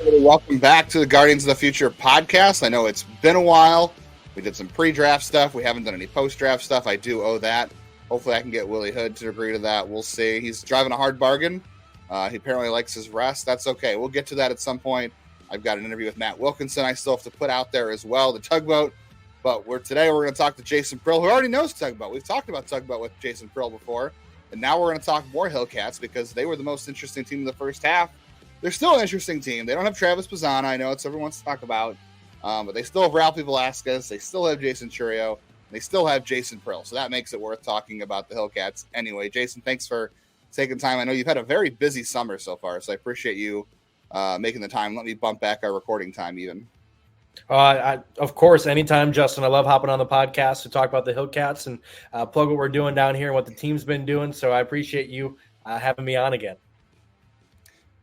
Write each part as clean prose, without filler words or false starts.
Welcome back to the Guardians of the Future podcast. I know it's been a while. We did some pre-draft stuff. We haven't done any post-draft stuff. I do owe that. Hopefully I can get Willie Hood to agree to that. We'll see. He's driving a hard bargain. He apparently likes his rest. That's okay. We'll get to that at some point. I've got an interview with Matt Wilkinson I still have to put out there as well, the Tugboat. But today we're going to talk to Jason Prill, who already knows Tugboat. We've talked about Tugboat with Jason Prill before. And now we're going to talk more Hillcats because they were the most interesting team in the first half. They're still an interesting team. They don't have Travis Pizzana. I know it's everyone wants to talk about. But they still have Ralphy Velazquez. They still have Jason Chourio. They still have Jason Prill. So that makes it worth talking about the Hillcats. Anyway, Jason, thanks for taking time. I know you've had a very busy summer so far, so I appreciate you making the time. Let me bump back our recording time even. Of course, anytime, Justin. I love hopping on the podcast to talk about the Hillcats and plug what we're doing down here and what the team's been doing. So I appreciate you having me on again.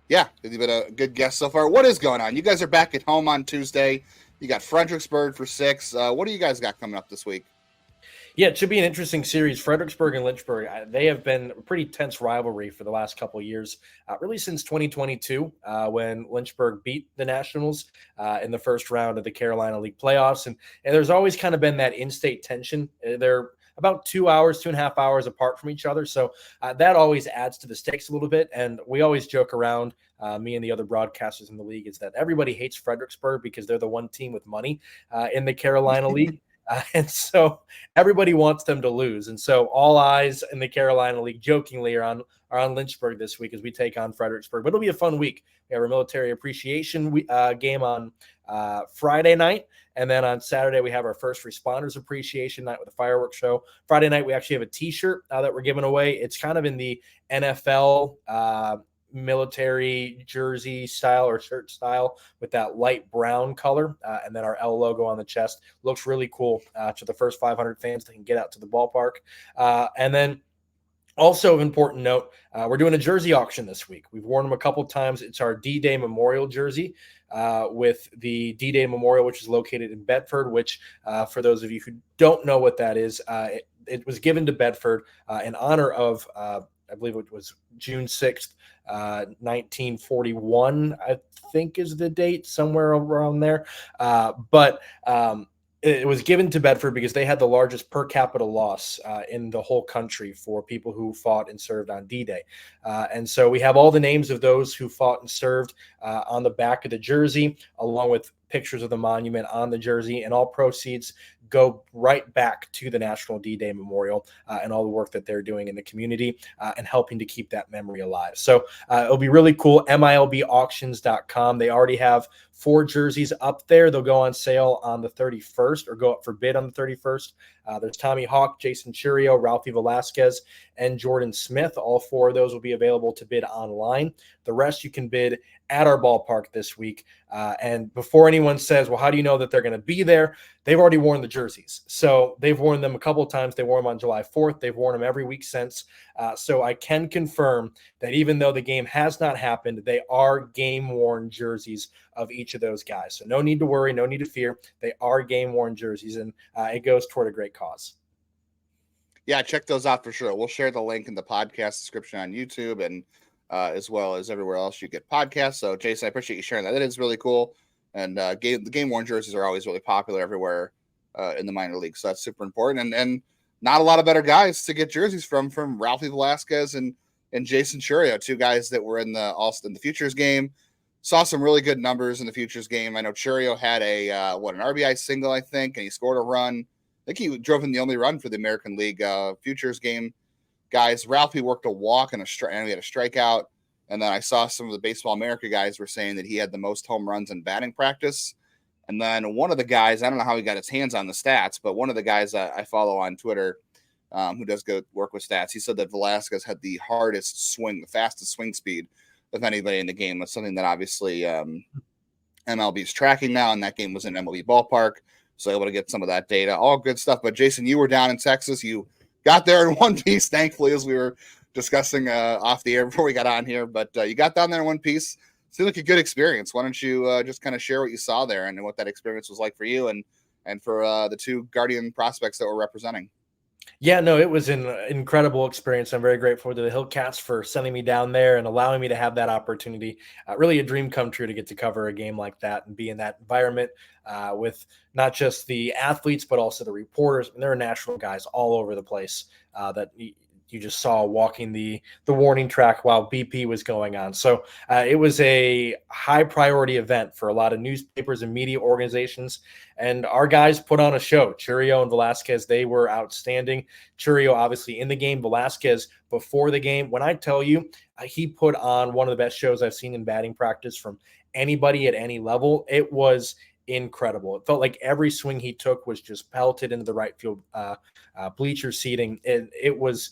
Yeah, you've been a good guest so far. What is going on? You guys are back at home on Tuesday. You got Fredericksburg for 6. What do you guys got coming up this week? Yeah, it should be an interesting series. Fredericksburg and Lynchburg, they have been a pretty tense rivalry for the last couple of years, really since 2022 when Lynchburg beat the Nationals in the first round of the Carolina League playoffs. And there's always kind of been that in-state tension. They're about 2.5 hours apart from each other. So that always adds to the stakes a little bit. And we always joke around, me and the other broadcasters in the league, is that everybody hates Fredericksburg because they're the one team with money in the Carolina League. And so everybody wants them to lose. And so all eyes in the Carolina League jokingly are on Lynchburg this week as we take on Fredericksburg. But it'll be a fun week. We have our military appreciation game on Friday night. And then on Saturday, we have our first responders appreciation night with a fireworks show. Friday night, we actually have a T-shirt that we're giving away. It's kind of in the NFL military jersey style or shirt style with that light brown color. And then our L logo on the chest looks really cool to the first 500 fans that can get out to the ballpark. And then also, of important note, we're doing a jersey auction this week. We've worn them a couple times. It's our D-Day Memorial jersey with the D-Day Memorial, which is located in Bedford, which for those of you who don't know what that is, it was given to Bedford in honor of, I believe it was June 6th, 1941, I think is the date, somewhere around there. But it was given to Bedford because they had the largest per capita loss in the whole country for people who fought and served on D-Day. And so we have all the names of those who fought and served on the back of the jersey, along with pictures of the monument on the jersey, and all proceeds go right back to the National D-Day Memorial and all the work that they're doing in the community and helping to keep that memory alive. So it'll be really cool. MLBauctions.com. They already have 4 jerseys up there. They'll go on sale on the 31st or go up for bid on the 31st. There's Tommy Hawk, Jason Chourio, Ralphy Velazquez, and Jordan Smith. All 4 of those will be available to bid online. The rest you can bid at our ballpark this week. And before anyone says, well, how do you know that they're going to be there? They've already worn the jerseys. So they've worn them a couple of times. They wore them on July 4th. They've worn them every week since. So I can confirm that even though the game has not happened, they are game-worn jerseys of each of those guys. So no need to worry, no need to fear. They are game-worn jerseys, and it goes toward a great cause. Yeah, check those out for sure. We'll share the link in the podcast description on YouTube and as well as everywhere else you get podcasts. So, Jason, I appreciate you sharing that. That is really cool. And the game-worn jerseys are always really popular everywhere in the minor leagues. So that's super important. And not a lot of better guys to get jerseys from Ralphy Velazquez and Jason Chourio, 2 guys that were in the Futures game. Saw some really good numbers in the Futures game. I know Chourio had an RBI single, I think, and he scored a run. I think he drove in the only run for the American League Futures game. Guys, Ralphie worked a walk and he had a strikeout. And then I saw some of the Baseball America guys were saying that he had the most home runs in batting practice. And then one of the guys, I don't know how he got his hands on the stats, but one of the guys I follow on Twitter who does go work with stats, he said that Velazquez had the hardest swing, the fastest swing speed of anybody in the game. That's something that obviously MLB is tracking now, and that game was in MLB ballpark. So able to get some of that data. All good stuff. But, Jason, you were down in Texas. You got there in one piece, thankfully, as we were discussing off the air before we got on here. But you got down there in one piece. Seemed like a good experience. Why don't you just kind of share what you saw there and what that experience was like for you and for the 2 Guardian prospects that were representing? Yeah, no, it was an incredible experience. I'm very grateful to the Hillcats for sending me down there and allowing me to have that opportunity. Really a dream come true to get to cover a game like that and be in that environment with not just the athletes, but also the reporters. And there are national guys all over the place that you just saw walking the warning track while BP was going on. So it was a high priority event for a lot of newspapers and media organizations. And our guys put on a show. Chourio and Velazquez, they were outstanding. Chourio obviously in the game, Velazquez before the game. When I tell you, he put on one of the best shows I've seen in batting practice from anybody at any level. It was incredible. It felt like every swing he took was just pelted into the right field bleacher seating. It was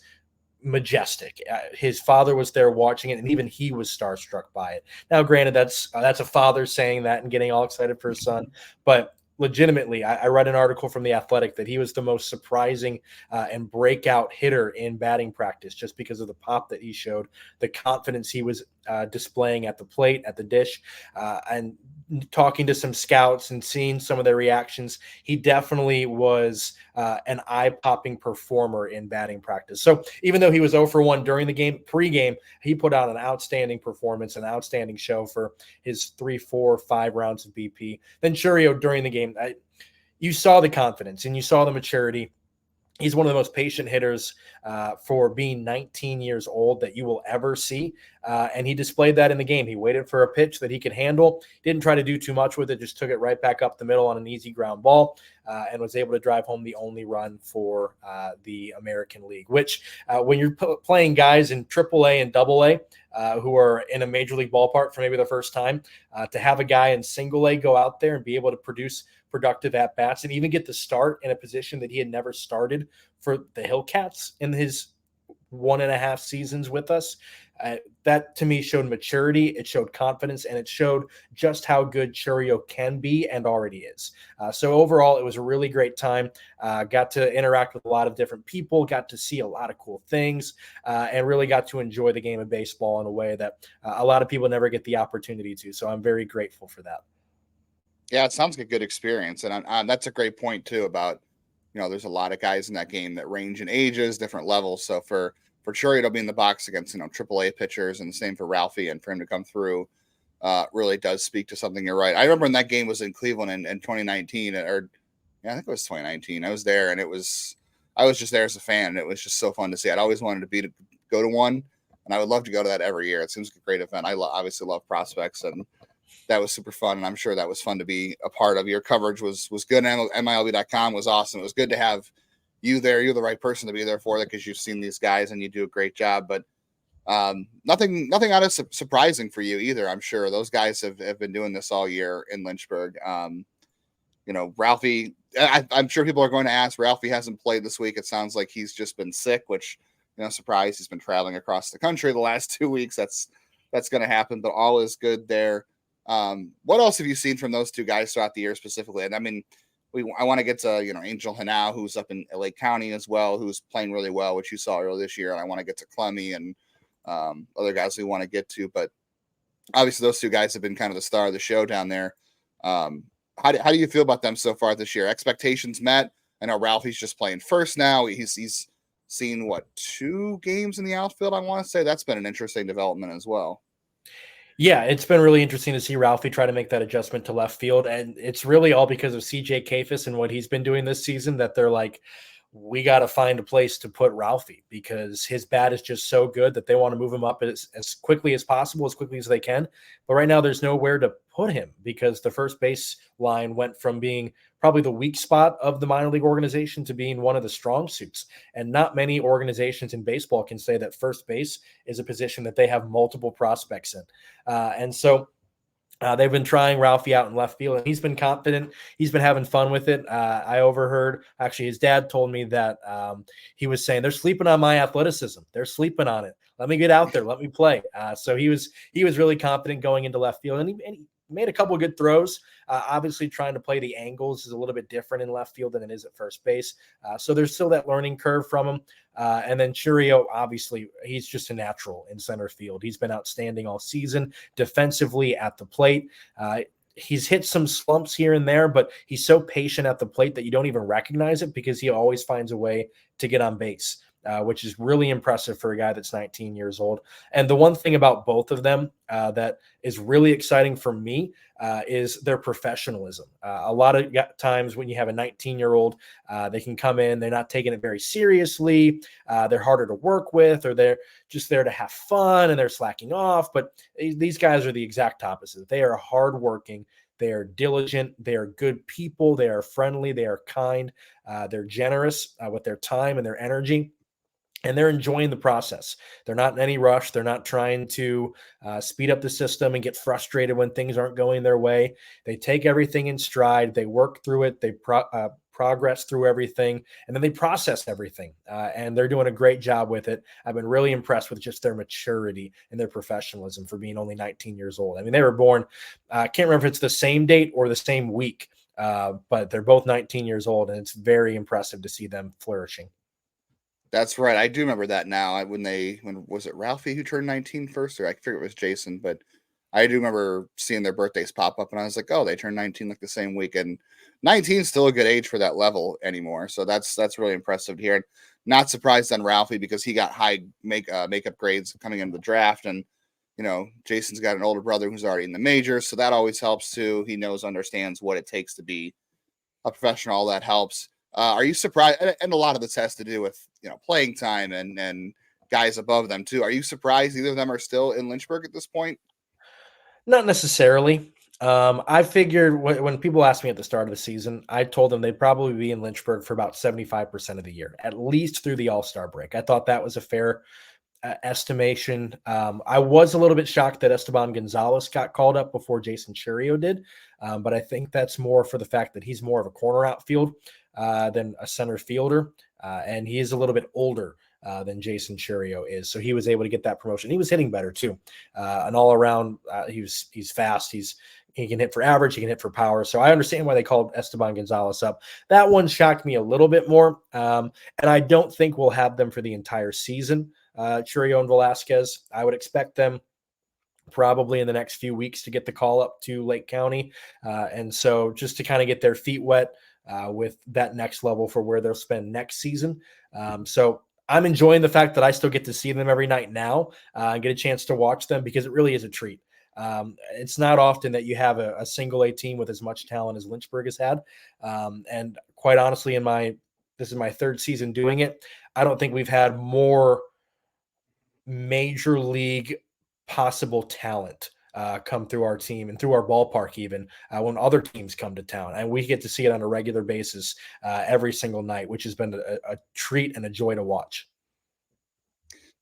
majestic. His father was there watching it, and even he was starstruck by it. Now, granted, that's a father saying that and getting all excited for his son, but legitimately, I read an article from The Athletic that he was the most surprising and breakout hitter in batting practice just because of the pop that he showed, the confidence he was displaying at the plate, at the dish, and talking to some scouts and seeing some of their reactions. He definitely was an eye-popping performer in batting practice. So even though he was 0 for 1 during the game, pre-game, he put out an outstanding performance, an outstanding show for his 3, 4, 5 rounds of BP. Then Chourio during the game, you saw the confidence and you saw the maturity. He's one of the most patient hitters for being 19 years old that you will ever see. And he displayed that in the game. He waited for a pitch that he could handle, didn't try to do too much with it, just took it right back up the middle on an easy ground ball and was able to drive home the only run for the American League, which when you're playing guys in AAA and AA who are in a major league ballpark for maybe the first time, to have a guy in single A go out there and be able to produce productive at bats and even get the start in a position that he had never started for the Hillcats in his 1.5 seasons with us. That to me showed maturity, it showed confidence, and it showed just how good Chourio can be and already is. So overall, it was a really great time. Got to interact with a lot of different people, got to see a lot of cool things, and really got to enjoy the game of baseball in a way that a lot of people never get the opportunity to. So I'm very grateful for that. Yeah, it sounds like a good experience, and that's a great point too about there's a lot of guys in that game that range in ages, different levels. So for Chourio to be in the box against AAA pitchers, and the same for Ralphy, and for him to come through really does speak to something. You're right. I remember when that game was in Cleveland in 2019, or yeah, I think it was 2019. I was there, and I was just there as a fan, and it was just so fun to see. I'd always wanted to go to one, and I would love to go to that every year. It seems like a great event. I obviously love prospects, and that was super fun, and I'm sure that was fun to be a part of. Your coverage was good. MLB.com was awesome. It was good to have you there. You're the right person to be there for that because you've seen these guys and you do a great job. But nothing out of surprising for you either. I'm sure those guys have been doing this all year in Lynchburg. Ralphy, I'm sure people are going to ask. Ralphie hasn't played this week. It sounds like he's just been sick, which surprise. He's been traveling across the country the last 2 weeks. That's going to happen, but all is good there. What else have you seen from those two guys throughout the year specifically? And I mean, I want to get to, Angel Genao, who's up in LA County as well, who's playing really well, which you saw earlier this year. And I want to get to Clemmy and other guys we want to get to, but obviously those two guys have been kind of the star of the show down there. How do you feel about them so far this year? Expectations met? I know Ralphie's just playing first now. He's seen 2 games in the outfield. I want to say that's been an interesting development as well. Yeah, it's been really interesting to see Ralphie try to make that adjustment to left field. And it's really all because of CJ Kafis and what he's been doing this season that they're like, we got to find a place to put Ralphie because his bat is just so good that they want to move him up as quickly as possible, as quickly as they can. But right now there's nowhere to put him because the first base line went from being probably the weak spot of the minor league organization to being one of the strong suits. And not many organizations in baseball can say that first base is a position that they have multiple prospects in. And so they've been trying Ralphie out in left field, and he's been confident. He's been having fun with it. I overheard, actually, his dad told me that he was saying, they're sleeping on my athleticism. They're sleeping on it. Let me get out there. Let me play. So he was really confident going into left field, and he made a couple of good throws. Obviously, trying to play the angles is a little bit different in left field than it is at first base. So there's still that learning curve from him. And then Chourio, obviously, he's just a natural in center field. He's been outstanding all season defensively at the plate. he's hit some slumps here and there, but he's so patient at the plate that you don't even recognize it because he always finds a way to get on base. Which is really impressive for a guy that's 19 years old. And the one thing about both of them that is really exciting for me is their professionalism. A lot of times when you have a 19-year-old, they can come in, they're not taking it very seriously. They're harder to work with, or they're just there to have fun and they're slacking off. But these guys are the exact opposite. They are hardworking. They are diligent. They are good people. They are friendly. They are kind. They're generous with their time and their energy. And they're enjoying the process. They're not in any rush. They're not trying to speed up the system and get frustrated when things aren't going their way. They take everything in stride. They work through it. They progress through everything, and then they process everything. And they're doing a great job with it. I've been really impressed with just their maturity and their professionalism for being only 19 years old. I mean, they were born, I can't remember if it's the same date or the same week, but they're both 19 years old, and it's very impressive to see them flourishing. That's right. I do remember that now. When was it Ralphy who turned 19 first, or I figure it was Jason, but I do remember seeing their birthdays pop up, and I was like, oh, they turned 19 like the same week. And 19 is still a good age for that level anymore. So that's really impressive to hear. Not surprised on Ralphie because he got high makeup grades coming into the draft, and Jason's got an older brother who's already in the majors, so that always helps too. He understands what it takes to be a professional. All that helps. Are you surprised? And a lot of this has to do with playing time and guys above them too. Are you surprised either of them are still in Lynchburg at this point? Not necessarily. I figured when people asked me at the start of the season, I told them they'd probably be in Lynchburg for about 75% of the year, at least through the All-Star break. I thought that was a fair estimation. I was a little bit shocked that Esteban Gonzalez got called up before Jason Chourio did, but I think that's more for the fact that he's more of a corner outfield than a center fielder, and he is a little bit older than Jason Chourio is, so he was able to get that promotion. He was hitting better too, and all around he's fast. He can hit for average. He can hit for power. So I understand why they called Esteban Gonzalez up. That one shocked me a little bit more, and I don't think we'll have them for the entire season. Chourio and Velazquez, I would expect them probably in the next few weeks to get the call up to Lake County. And so just to kind of get their feet wet with that next level for where they'll spend next season. So I'm enjoying the fact that I still get to see them every night now and get a chance to watch them because it really is a treat. It's not often that you have a single A team with as much talent as Lynchburg has had. And quite honestly, this is my third season doing it. I don't think we've had more major league possible talent come through our team and through our ballpark even when other teams come to town, and we get to see it on a regular basis every single night, which has been a treat and a joy to watch.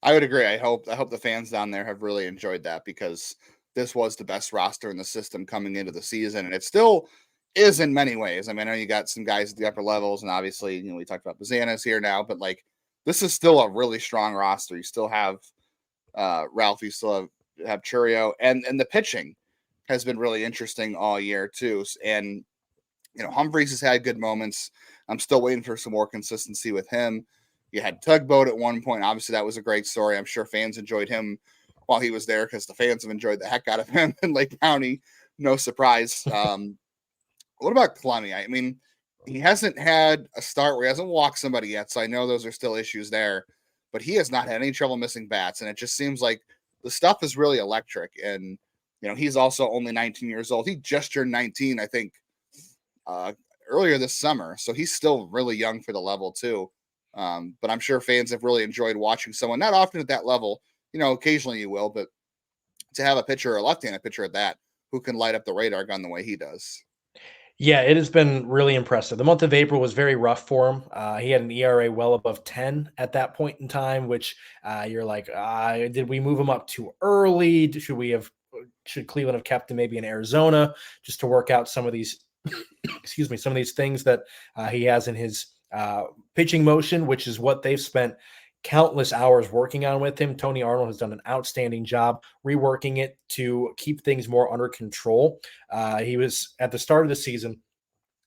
I would agree. I hope the fans down there have really enjoyed that because this was the best roster in the system coming into the season, and it still is in many ways. I mean, I know you got some guys at the upper levels, and obviously, we talked about Bazanas here now, but like this is still a really strong roster. You still have Ralphy, you still have Chourio, and the pitching has been really interesting all year too. And Humphreys has had good moments. I'm still waiting for some more consistency with him. You had Tugboat at one point. Obviously, that was a great story. I'm sure fans enjoyed him while he was there because the fans have enjoyed the heck out of him in Lake County. No surprise. What about Clemmy? I mean, he hasn't had a start where he hasn't walked somebody yet, so I know those are still issues there. But he has not had any trouble missing bats, and it just seems like the stuff is really electric. And he's also only 19 years old. He just turned 19, I think, earlier this summer, so he's still really young for the level too. But I'm sure fans have really enjoyed watching someone not often at that level. Occasionally you will, but to have a pitcher, a left-handed pitcher at that, who can light up the radar gun the way he does. Yeah, it has been really impressive. The month of April was very rough for him. He had an ERA well above 10 at that point in time, which you're like, did we move him up too early? Should Cleveland have kept him maybe in Arizona just to work out some of these, excuse me, some of these things that he has in his pitching motion, which is what they've spent countless hours working on with him. Tony Arnold has done an outstanding job reworking it to keep things more under control. He was at the start of the season,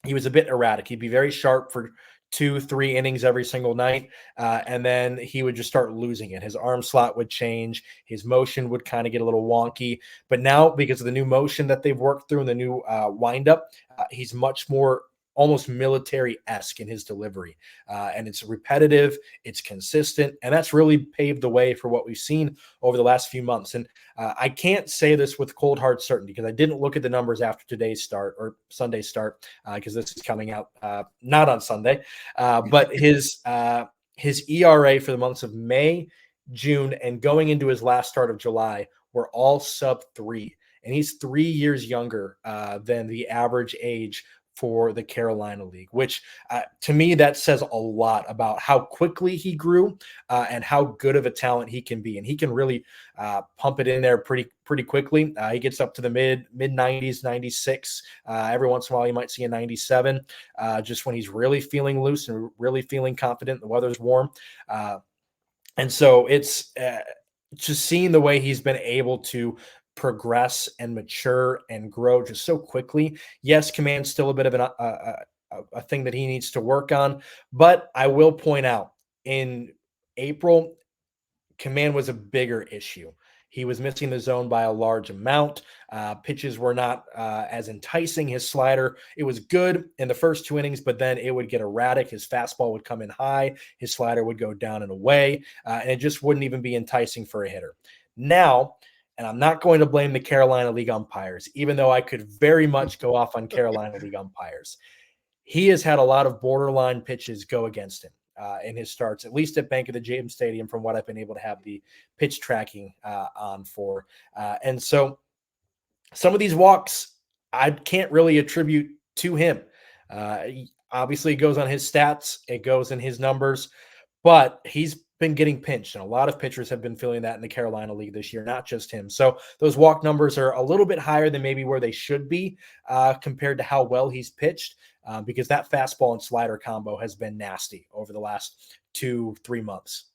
he was a bit erratic. He'd be very sharp for 2-3 innings every single night, and then he would just start losing it. His arm slot would change, his motion would kind of get a little wonky. But now, because of the new motion that they've worked through and the new windup, he's much more almost military-esque in his delivery, and it's repetitive, it's consistent, and that's really paved the way for what we've seen over the last few months. And I can't say this with cold hard certainty because I didn't look at the numbers after today's start or Sunday's start, because this is coming out not on Sunday, but his ERA for the months of May, June, and going into his last start of July were all sub-3, and he's 3 years younger than the average age for the Carolina League, which to me, that says a lot about how quickly he grew and how good of a talent he can be. And he can really pump it in there pretty quickly. He gets up to the mid 90s, 96. Every once in a while, you might see a 97 just when he's really feeling loose and really feeling confident. The weather's warm. And so it's just seeing the way he's been able to progress and mature and grow just so quickly. Yes, command's still a bit of a thing that he needs to work on, but I will point out in April, command was a bigger issue. He was missing the zone by a large amount. Pitches were not as enticing. His slider, it was good in the first 2 innings, but then it would get erratic. His fastball would come in high. His slider would go down and away, and it just wouldn't even be enticing for a hitter. Now, and I'm not going to blame the Carolina League umpires, even though I could very much go off on Carolina League umpires. He has had a lot of borderline pitches go against him in his starts, at least at Bank of the James Stadium, from what I've been able to have the pitch tracking on for. And so some of these walks I can't really attribute to him. Obviously, it goes on his stats. It goes in his numbers. But he's been getting pinched, and a lot of pitchers have been feeling that in the Carolina League this year, not just him. So those walk numbers are a little bit higher than maybe where they should be compared to how well he's pitched, because that fastball and slider combo has been nasty over the last 2-3 months.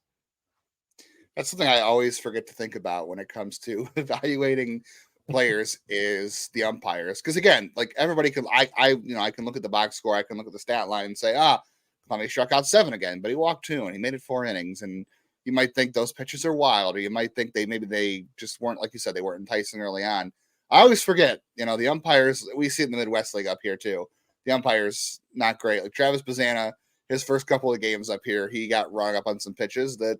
That's something I always forget to think about when it comes to evaluating players is the umpires. Because again, like everybody can, I can look at the box score, I can look at the stat line and say, he struck out 7 again, but he walked 2 and he made it 4 innings. And you might think those pitches are wild, or you might think they just weren't, like you said, they weren't enticing early on. I always forget, the umpires, we see it in the Midwest League up here too. The umpires, not great. Like Travis Bazzana, his first couple of games up here, he got rung up on some pitches that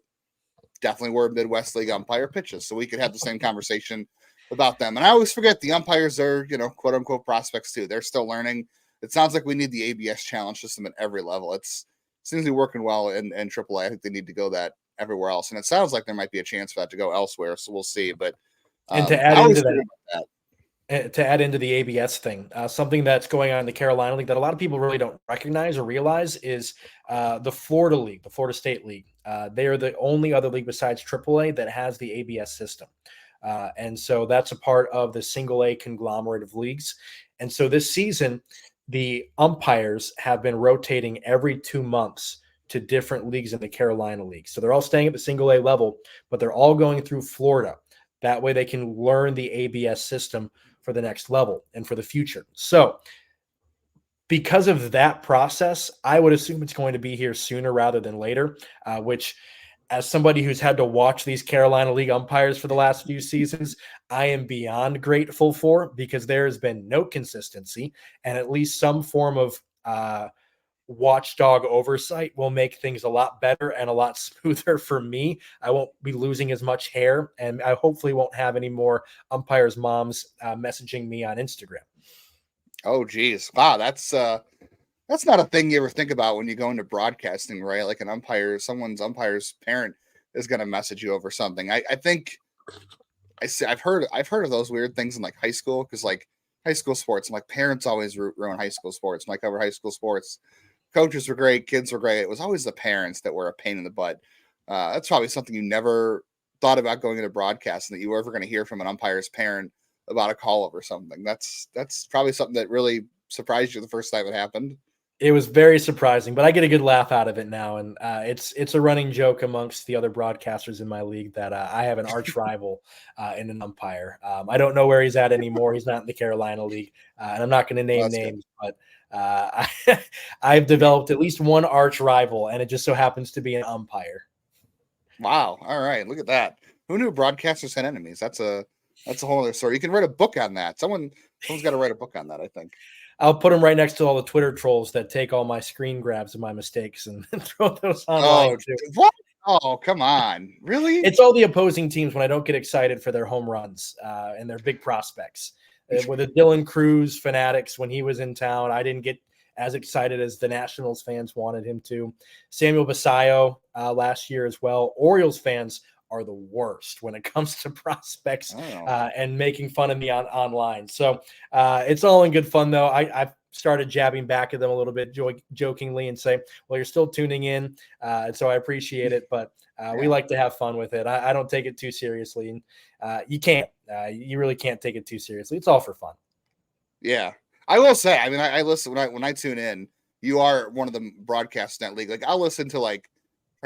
definitely were Midwest League umpire pitches. So we could have the same conversation about them. And I always forget the umpires are, quote unquote prospects too. They're still learning. It sounds like we need the ABS challenge system at every level. It seems to be working well in AAA. I think they need to go that everywhere else. And it sounds like there might be a chance for that to go elsewhere. So we'll see. But and to add into that, to add into the ABS thing, something that's going on in the Carolina League that a lot of people really don't recognize or realize is the Florida League, the Florida State League. They are the only other league besides AAA that has the ABS system. And so that's a part of the single A conglomerate of leagues. And so this season, the umpires have been rotating every 2 months to different leagues in the Carolina League. So they're all staying at the single A level, but they're all going through Florida. That way they can learn the ABS system for the next level and for the future. So because of that process, I would assume it's going to be here sooner rather than later, which as somebody who's had to watch these Carolina League umpires for the last few seasons, I am beyond grateful for, because there has been no consistency, and at least some form of watchdog oversight will make things a lot better and a lot smoother for me. I won't be losing as much hair, and I hopefully won't have any more umpires' moms messaging me on Instagram. Oh, geez. Wow, that's not a thing you ever think about when you go into broadcasting, right? Like someone's umpire's parent is going to message you over something. I think I've heard of those weird things in like high school, because like high school sports, like parents always ruin high school sports. When I cover high school sports, coaches were great, kids were great. It was always the parents that were a pain in the butt. That's probably something you never thought about going into broadcasting, that you were ever going to hear from an umpire's parent about a call up or something. That's probably something that really surprised you the first time it happened. It was very surprising, but I get a good laugh out of it now, and it's a running joke amongst the other broadcasters in my league that I have an arch rival in an umpire. I don't know where he's at anymore. He's not in the Carolina League, and I'm not going to Well, name that's good. names, but I've developed at least one arch rival, and it just so happens to be an umpire. Wow. All right. Look at that. Who knew broadcasters had enemies? That's a whole other story. You can write a book on that. Someone's got to write a book on that, I think. I'll put them right next to all the Twitter trolls that take all my screen grabs and my mistakes and throw those online Oh, too. what? Oh, come on. Really? It's all the opposing teams when I don't get excited for their home runs and their big prospects. With the Dylan Cruz fanatics, when he was in town, I didn't get as excited as the Nationals fans wanted him to. Samuel Basayo last year as well. Orioles fans are the worst when it comes to prospects and making fun of me online. So it's all in good fun, though. I've started jabbing back at them a little bit jokingly and say, well, you're still tuning in. And so I appreciate it, but we like to have fun with it. I don't take it too seriously. And you can't. You really can't take it too seriously. It's all for fun. Yeah. I will say, I mean, I listen when I tune in, you are one of the broadcasts in that league. Like I'll listen to trying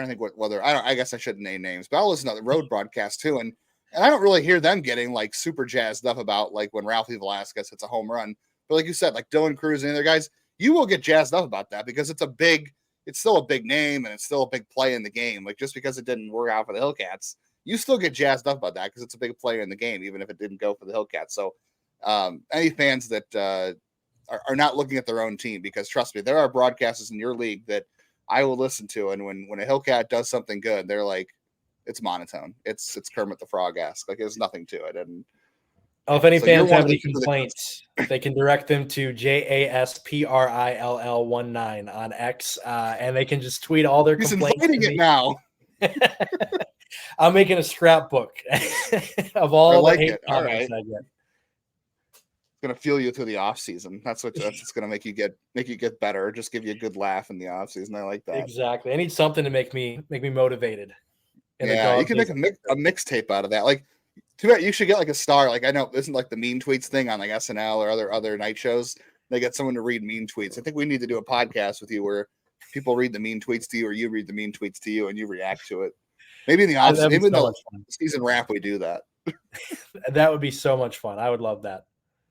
to think whether I guess I shouldn't name names, but I'll listen to the road broadcast too. And I don't really hear them getting super jazzed up about when Ralphy Velazquez hits a home run. But like you said, Dylan Cruz and the other guys, you will get jazzed up about that because it's still a big name and it's still a big play in the game. Just because it didn't work out for the Hillcats, you still get jazzed up about that because it's a big player in the game, even if it didn't go for the Hillcats. So any fans that are not looking at their own team, because trust me, there are broadcasters in your league that I will listen to, and when a Hillcat does something good, they're like, it's monotone. It's Kermit the Frog-esque. There's nothing to it. And if any fans have any complaints, they can direct them to JASPRILL19 on X, and they can just tweet all their complaints. He's inviting it now. I'm making a scrapbook of all the hate All comments right. I get. It's gonna fuel you through the off season. That's what's gonna make you get better. Just give you a good laugh in the off season. I like that. Exactly. I need something to make me motivated. Yeah, you can make a mixtape out of that. Too bad you should get a star. I know isn't the mean tweets thing on SNL or other night shows. They get someone to read mean tweets. I think we need to do a podcast with you where people read the mean tweets to you, or you read the mean tweets to you, and you react to it. Maybe in the off season, even though season wrap, we do that. That would be so much fun. I would love that.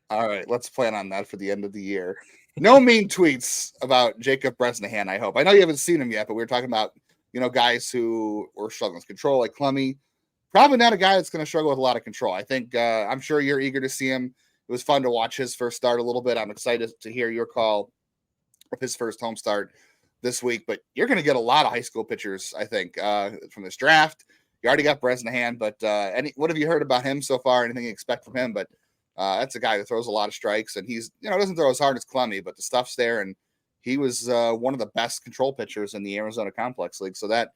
All right, let's plan on that for the end of the year. No mean tweets about Jacob Bresnahan, I hope. I know you haven't seen him yet, but we were talking about, guys who were struggling with control, like Clemmy. Probably not a guy that's going to struggle with a lot of control. I think I'm sure you're eager to see him. It was fun to watch his first start a little bit. I'm excited to hear your call of his first home start this week. But you're going to get a lot of high school pitchers, I think, from this draft. You already got Bresnahan, but what have you heard about him so far? Anything you expect from him? But that's a guy that throws a lot of strikes, and he's doesn't throw as hard as Clemmy, but the stuff's there, and he was one of the best control pitchers in the Arizona Complex League. So that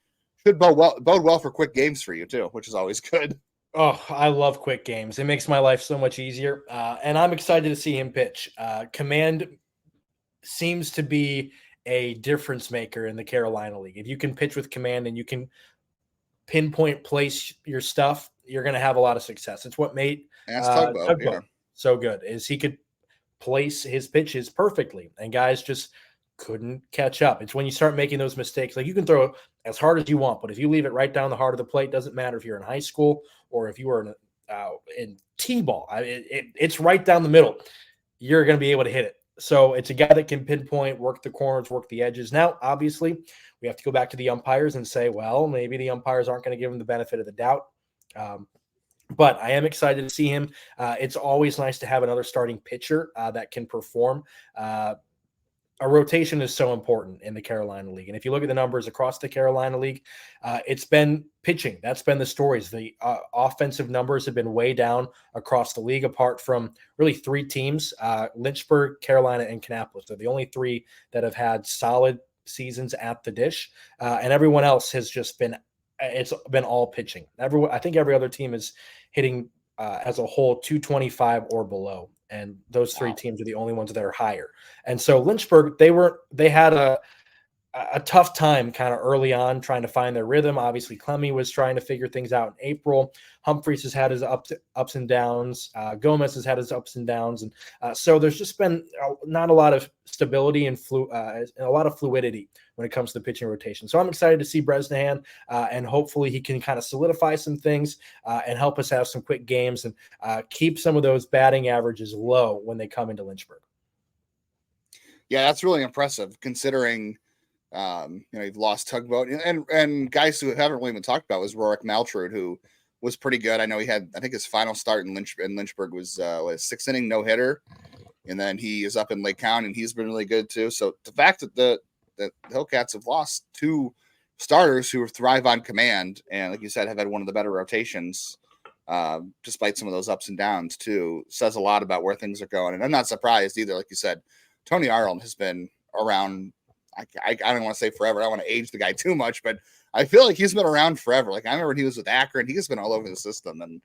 should bode well for quick games for you too, which is always good. Oh, I love quick games. It makes my life so much easier, and I'm excited to see him pitch. Command seems to be a difference maker in the Carolina League. If you can pitch with command and you can pinpoint place your stuff, you're going to have a lot of success. It's what made Tugboat so good, is he could place his pitches perfectly, and guys just couldn't catch up. It's when you start making those mistakes. You can throw as hard as you want, but if you leave it right down the heart of the plate, doesn't matter if you're in high school or if you were in T-ball. It's right down the middle. You're going to be able to hit it. So it's a guy that can pinpoint, work the corners, work the edges. Now, obviously, we have to go back to the umpires and say, well, maybe the umpires aren't going to give him the benefit of the doubt. But I am excited to see him. It's always nice to have another starting pitcher that can perform. A rotation is so important in the Carolina League. And if you look at the numbers across the Carolina League, it's been pitching. That's been the stories. The offensive numbers have been way down across the league, apart from really three teams, Lynchburg, Carolina, and Kannapolis. They're the only three that have had solid seasons at the dish. And everyone else has just been – it's been all pitching. I think every other team is hitting as a whole 225 or below. And those three teams are the only ones that are higher. And so Lynchburg, they had a a tough time kind of early on trying to find their rhythm. Obviously, Clemmy was trying to figure things out in April. Humphreys has had his ups and downs. Gomez has had his ups and downs, and so there's just been not a lot of stability and a lot of fluidity when it comes to the pitching rotation. So I'm excited to see Bresnahan, and hopefully he can kind of solidify some things and help us have some quick games and keep some of those batting averages low when they come into Lynchburg. Yeah, that's really impressive considering you've lost Tugboat and guys who haven't really been talked about was Rorik Maltrud, who was pretty good. I know I think his final start in Lynchburg was a 6-inning no-hitter, and then he is up in Lake County and he's been really good too. So the fact that the Hillcats have lost 2 starters who thrive on command and, like you said, have had one of the better rotations, despite some of those ups and downs too, says a lot about where things are going. And I'm not surprised either. Like you said, Tony Arnold has been around. I don't want to say forever. I don't want to age the guy too much, but I feel like he's been around forever. Like I remember when he was with Akron, he's been all over the system, and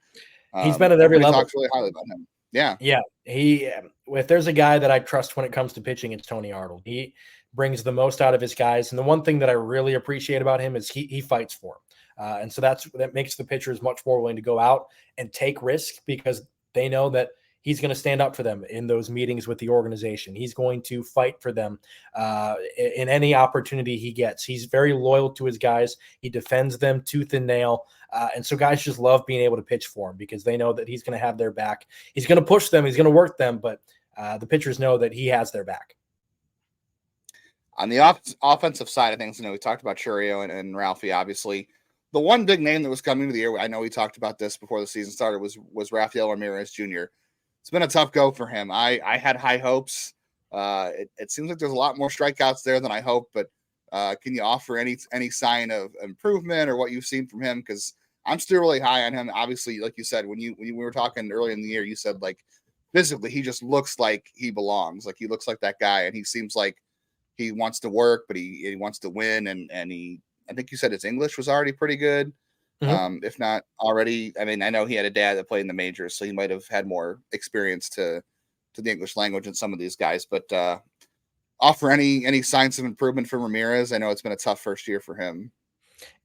he's been at every level. Talks really highly about him. Yeah, if there's a guy that I trust when it comes to pitching, it's Tony Arnold. He brings the most out of his guys, and the one thing that I really appreciate about him is he fights for him, and so that makes the pitchers much more willing to go out and take risks because they know that he's going to stand up for them in those meetings with the organization. He's going to fight for them in any opportunity he gets. He's very loyal to his guys. He defends them tooth and nail. And so guys just love being able to pitch for him because they know that he's going to have their back. He's going to push them. He's going to work them, but the pitchers know that he has their back. On the offensive side of things, we talked about Chourio and Ralphy, obviously. The one big name that was coming to the year, I know we talked about this before the season started, was Rafael Ramirez Jr. It's been a tough go for him. I had high hopes. It seems like there's a lot more strikeouts there than I hoped, but can you offer any sign of improvement or what you've seen from him? Because I'm still really high on him. Obviously, like you said, when we were talking early in the year, you said like physically he just looks like he belongs. Like he looks like that guy, and he seems like he wants to work, but he wants to win. And I think you said his English was already pretty good. Mm-hmm. If not already. I mean, I know he had a dad that played in the majors, so he might have had more experience to the English language than some of these guys. But offer any signs of improvement from Ramirez? I know it's been a tough first year for him.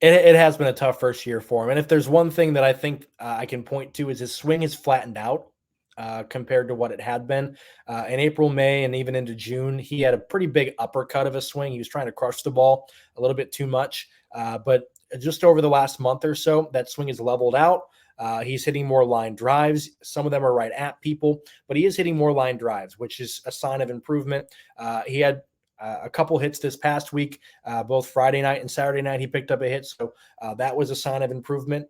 It has been a tough first year for him. And if there's one thing that I think I can point to is his swing has flattened out compared to what it had been. In April, May, and even into June, he had a pretty big uppercut of a swing. He was trying to crush the ball a little bit too much. But just over the last month or so, that swing is leveled out. He's hitting more line drives. Some of them are right at people, but he is hitting more line drives, which is a sign of improvement. He had a couple hits this past week, both Friday night and Saturday night. He picked up a hit, so that was a sign of improvement.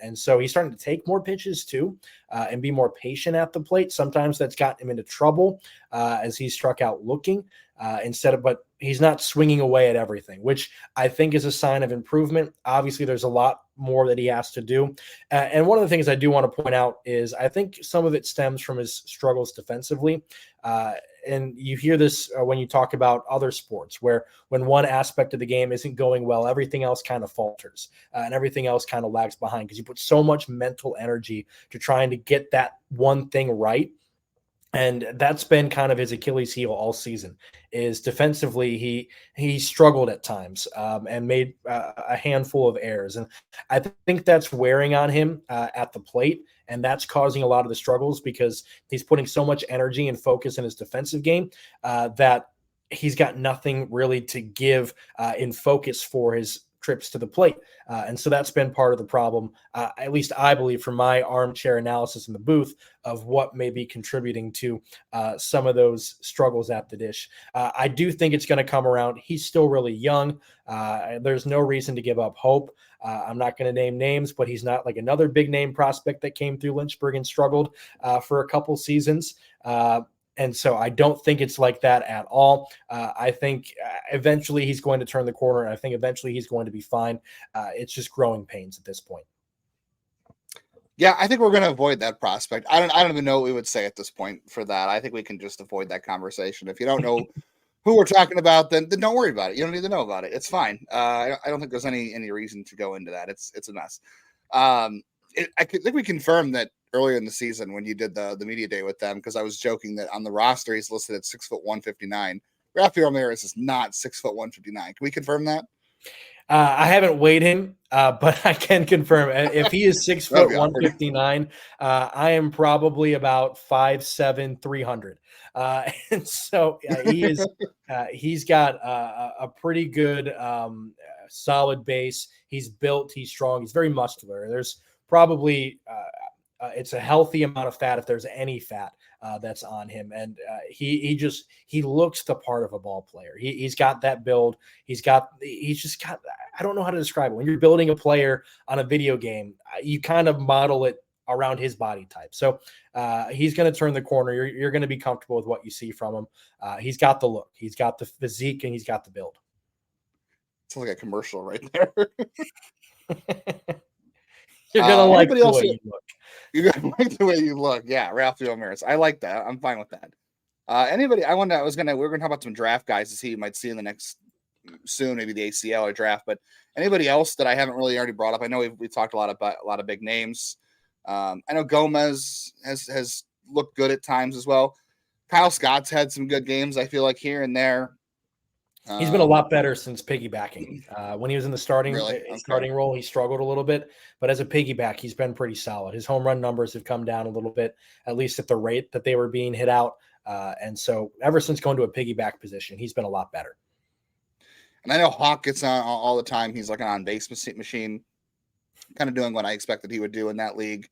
And so he's starting to take more pitches too, and be more patient at the plate. Sometimes that's gotten him into trouble as he struck out looking but he's not swinging away at everything, which I think is a sign of improvement. Obviously, there's a lot more that he has to do. And one of the things I do want to point out is I think some of it stems from his struggles defensively. And you hear this when you talk about other sports, where when one aspect of the game isn't going well, everything else kind of falters and everything else kind of lags behind because you put so much mental energy to trying to get that one thing right. And that's been kind of his Achilles heel all season. Is defensively he struggled at times and made a handful of errors, and I think that's wearing on him at the plate, and that's causing a lot of the struggles because he's putting so much energy and focus in his defensive game that he's got nothing really to give in focus for his trips to the plate. And so that's been part of the problem, at least I believe, from my armchair analysis in the booth of what may be contributing to some of those struggles at the dish. I do think it's going to come around. He's still really young. There's no reason to give up hope. I'm not going to name names, but he's not like another big name prospect that came through Lynchburg and struggled for a couple seasons. And so I don't think it's like that at all. I think eventually he's going to turn the corner, and I think eventually he's going to be fine. It's just growing pains at this point. Yeah, I think we're going to avoid that prospect. I don't even know what we would say at this point for that. I think we can just avoid that conversation. If you don't know who we're talking about, then don't worry about it. You don't need to know about it. It's fine. I don't think there's any reason to go into that. It's a mess. I think we confirmed that earlier in the season when you did the media day with them, because I was joking that on the roster he's listed at 6'1", 159. Ralphy Ramirez is not 6'159". Can we confirm that? I haven't weighed him, but I can confirm if he is 6 foot 159, I am probably about 5'7", 300. And so he's got a pretty good solid base. He's built, he's strong, he's very muscular. There's probably it's a healthy amount of fat if there's any fat that's on him, and he looks the part of a ball player. He's got that build. He's just got. I don't know how to describe it. When you're building a player on a video game, you kind of model it around his body type. So he's going to turn the corner. You're going to be comfortable with what you see from him. He's got the look. He's got the physique, and he's got the build. It's like a commercial right there. You're gonna like the way you look. You're gonna like the way you look. Yeah, Ralphy Ramirez. I like that. I'm fine with that. Anybody? We were gonna talk about some draft guys to see you might see in the next soon, maybe the ACL or draft. But anybody else that I haven't really already brought up? I know we talked a lot about a lot of big names. I know Gomez has looked good at times as well. Kyle Scott's had some good games, I feel like, here and there. He's been a lot better since piggybacking. When he was in the starting role, he struggled a little bit, but as a piggyback, he's been pretty solid. His home run numbers have come down a little bit, at least at the rate that they were being hit out. And so ever since going to a piggyback position, he's been a lot better. And I know Hawk gets on all the time. He's like an on-base machine, kind of doing what I expected he would do in that league.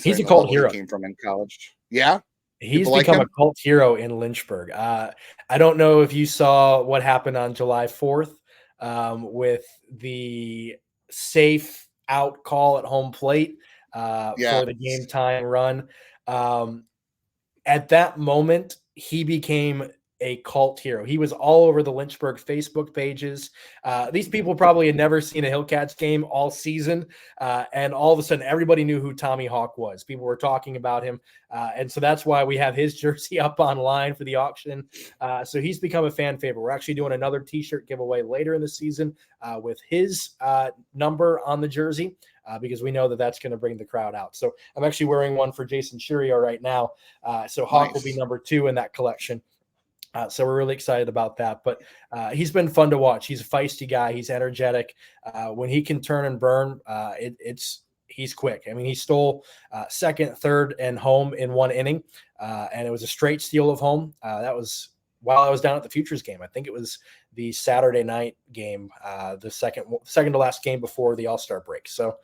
He's a cult hero. He came from in college. Yeah. He's become a cult hero in Lynchburg. I don't know if you saw what happened on July 4th with the safe out call at home plate for the game time run. At that moment, he became a cult hero. He was all over the Lynchburg Facebook pages. These people probably had never seen a Hillcats game all season. And all of a sudden, everybody knew who Tommy Hawk was. People were talking about him. And so that's why we have his jersey up online for the auction. So he's become a fan favorite. We're actually doing another t-shirt giveaway later in the season with his number on the jersey. Because we know that that's going to bring the crowd out. So I'm actually wearing one for Jason Chourio right now. So Hawk will be number 2 in that collection. So we're really excited about that. But he's been fun to watch. He's a feisty guy. He's energetic. When he can turn and burn, he's quick. I mean, he stole second, third, and home in one inning. And it was a straight steal of home. That was while I was down at the Futures game. I think it was the Saturday night game, the second to last game before the All-Star break. So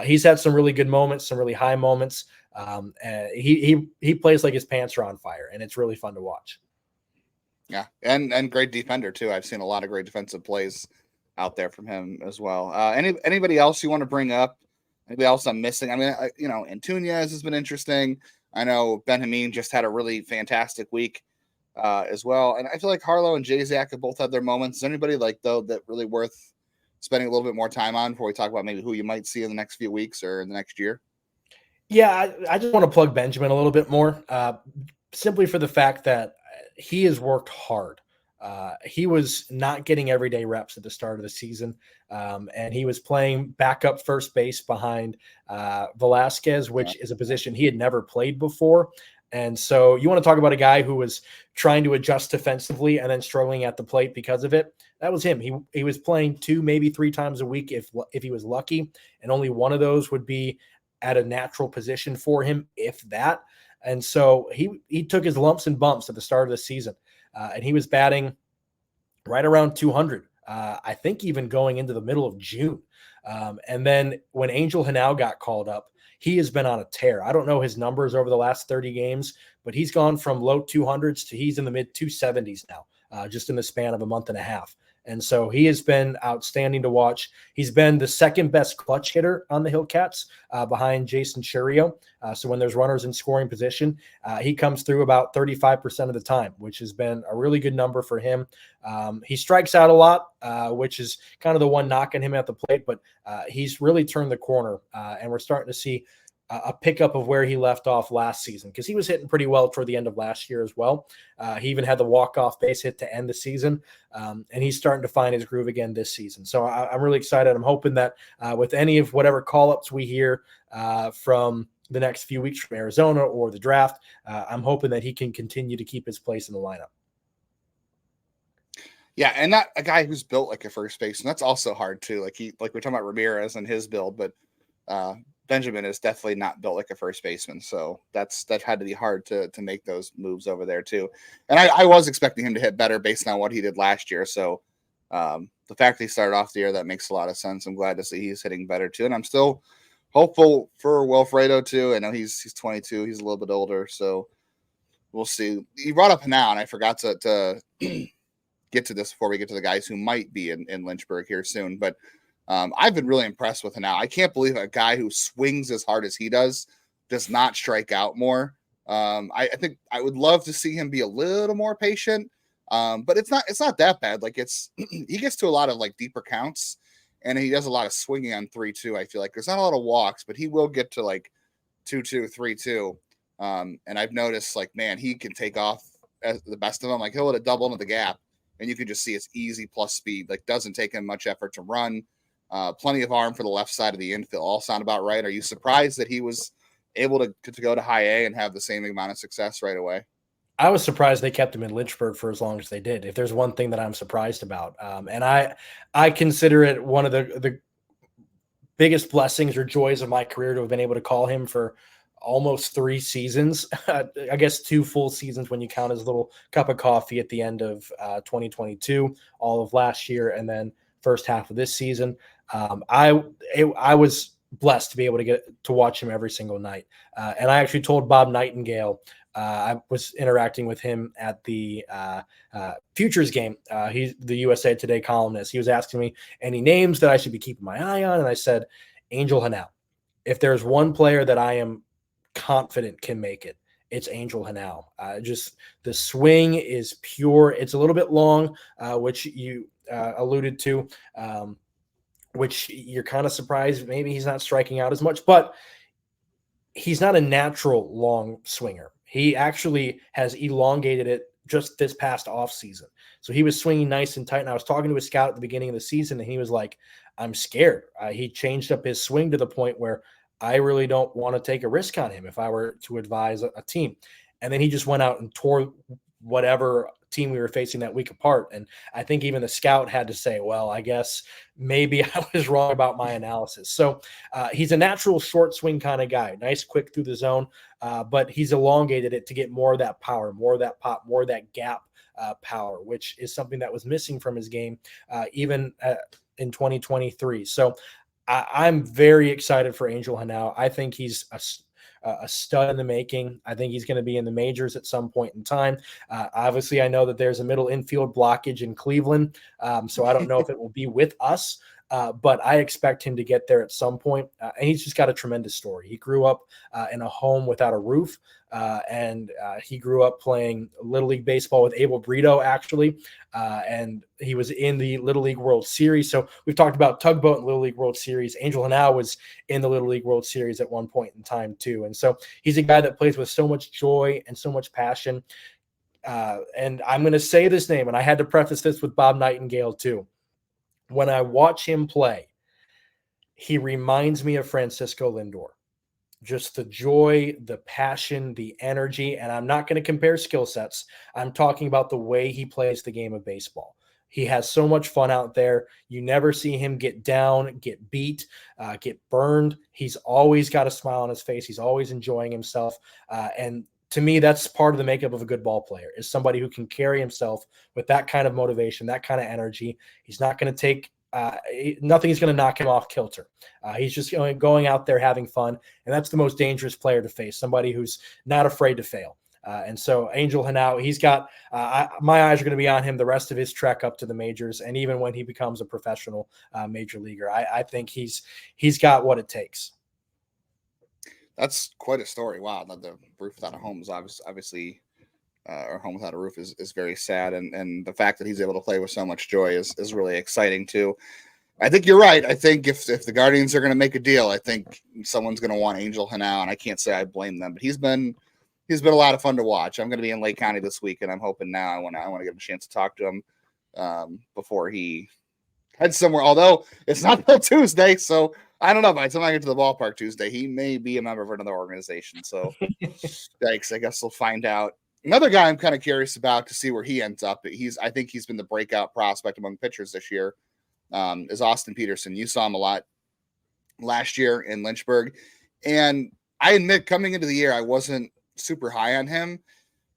he's had some really good moments, some really high moments. And he plays like his pants are on fire, and it's really fun to watch. Yeah, and great defender too. I've seen a lot of great defensive plays out there from him as well. Anybody else you want to bring up? Anybody else I'm missing? I mean, Antunes has been interesting. I know Ben-Hameen just had a really fantastic week as well. And I feel like Harlow and Jay-Zach have both had their moments. Is anybody that really worth spending a little bit more time on before we talk about maybe who you might see in the next few weeks or in the next year? Yeah, I just want to plug Benjamin a little bit more, simply for the fact that he has worked hard. He was not getting everyday reps at the start of the season, and he was playing backup first base behind Velazquez, which is a position he had never played before. And so you want to talk about a guy who was trying to adjust defensively and then struggling at the plate because of it. That was him. He was playing 2, maybe 3 times a week if he was lucky, and only one of those would be at a natural position for him, if that. And so he took his lumps and bumps at the start of the season, and he was batting right around 200. I think even going into the middle of June. And then when Angel Genao got called up, he has been on a tear. I don't know his numbers over the last 30 games, but he's gone from low 200s to he's in the mid 270s now, just in the span of a month and a half. And so he has been outstanding to watch. He's been the second best clutch hitter on the Hillcats behind Jason Chourio. So when there's runners in scoring position, he comes through about 35% of the time, which has been a really good number for him. He strikes out a lot, which is kind of the one knocking him at the plate, but he's really turned the corner, and we're starting to see a pickup of where he left off last season, because he was hitting pretty well toward the end of last year as well. He even had the walk-off base hit to end the season, and he's starting to find his groove again this season. So I'm really excited. I'm hoping that with any of whatever call-ups we hear from the next few weeks from Arizona or the draft, I'm hoping that he can continue to keep his place in the lineup. Yeah, and not a guy who's built like a first baseman. That's also hard too. Like we're talking about Ramirez and his build, but Benjamin is definitely not built like a first baseman. So that had to be hard to make those moves over there too. And I was expecting him to hit better based on what he did last year. So the fact that he started off the year, that makes a lot of sense. I'm glad to see he's hitting better too. And I'm still hopeful for Wilfredo too. I know he's 22. He's a little bit older. So we'll see. You brought up now, and I forgot to get to this before we get to the guys who might be in Lynchburg here soon. But I've been really impressed with Genao. I can't believe a guy who swings as hard as he does not strike out more. I think I would love to see him be a little more patient, but it's not that bad. Like he gets to a lot of like deeper counts, and he does a lot of swinging on 3-2. I feel like there's not a lot of walks, but he will get to like 2-2, 3-2. And I've noticed like, man, he can take off as the best of them. Like he'll hit a double into the gap, and you can just see it's easy plus speed. Like doesn't take him much effort to run. Plenty of arm for the left side of the infield. All sound about right. Are you surprised that he was able to go to high A and have the same amount of success right away? I was surprised they kept him in Lynchburg for as long as they did. If there's one thing that I'm surprised about, and I consider it one of the biggest blessings or joys of my career to have been able to call him for almost 3 seasons. I guess 2 full seasons when you count his little cup of coffee at the end of 2022, all of last year, and then first half of this season. I was blessed to be able to get to watch him every single night. And I actually told Bob Nightingale, I was interacting with him at the Futures game. He's the USA Today columnist. He was asking me any names that I should be keeping my eye on. And I said, Angel Genao. If there's one player that I am confident can make it, it's Angel Genao. Just the swing is pure. It's a little bit long, which you alluded to, which you're kind of surprised maybe he's not striking out as much, but he's not a natural long swinger. He actually has elongated it just this past offseason. So he was swinging nice and tight. And I was talking to a scout at the beginning of the season, and he was like, I'm scared. He changed up his swing to the point where I really don't want to take a risk on him if I were to advise a team. And then he just went out and tore whatever team we were facing that week apart. And I think even the scout had to say, well, I guess maybe I was wrong about my analysis. So he's a natural short swing kind of guy, nice, quick through the zone, but he's elongated it to get more of that power, more of that pop, more of that gap power, which is something that was missing from his game even in 2023. So I'm very excited for Angel Genao. I think he's a stud in the making. I think he's going to be in the majors at some point in time. Obviously, I know that there's a middle infield blockage in Cleveland, so I don't know if it will be with us, but I expect him to get there at some point. And he's just got a tremendous story. He grew up in a home without a roof, and he grew up playing Little League Baseball with Abel Brito, actually, and he was in the Little League World Series. So we've talked about Tugboat and Little League World Series. Angel Genao was in the Little League World Series at one point in time, too. And so he's a guy that plays with so much joy and so much passion. And I'm going to say this name, and I had to preface this with Bob Nightingale, too. When I watch him play, he reminds me of Francisco Lindor. Just the joy, the passion, the energy. And I'm not going to compare skill sets. I'm talking about the way he plays the game of baseball. He has so much fun out there. You never see him get down, get beat, get burned. He's always got a smile on his face. He's always enjoying himself. And to me, that's part of the makeup of a good ball player, is somebody who can carry himself with that kind of motivation, that kind of energy. He's not going to take nothing is going to knock him off kilter. He's just going out there having fun, and that's the most dangerous player to face, somebody who's not afraid to fail. And so Angel Genao, he's got my eyes are going to be on him the rest of his trek up to the majors, and even when he becomes a professional major leaguer, I think he's got what it takes. That's quite a story. Wow, the roof without a home is obviously or home without a roof is very sad, and the fact that he's able to play with so much joy is really exciting too. I think you're right. I think if the Guardians are going to make a deal, I think someone's going to want Angel Genao, and I can't say I blame them, but he's been a lot of fun to watch. I'm going to be in Lake County this week, and I'm hoping now I want to get a chance to talk to him before he heads somewhere. Although it's not till Tuesday, so I don't know. By the time I get to the ballpark Tuesday, he may be a member of another organization. So, yikes! I guess we'll find out Another guy I'm kind of curious about to see where he ends up. I think he's been the breakout prospect among pitchers this year. Is Austin Peterson. You saw him a lot last year in Lynchburg, and I admit coming into the year I wasn't super high on him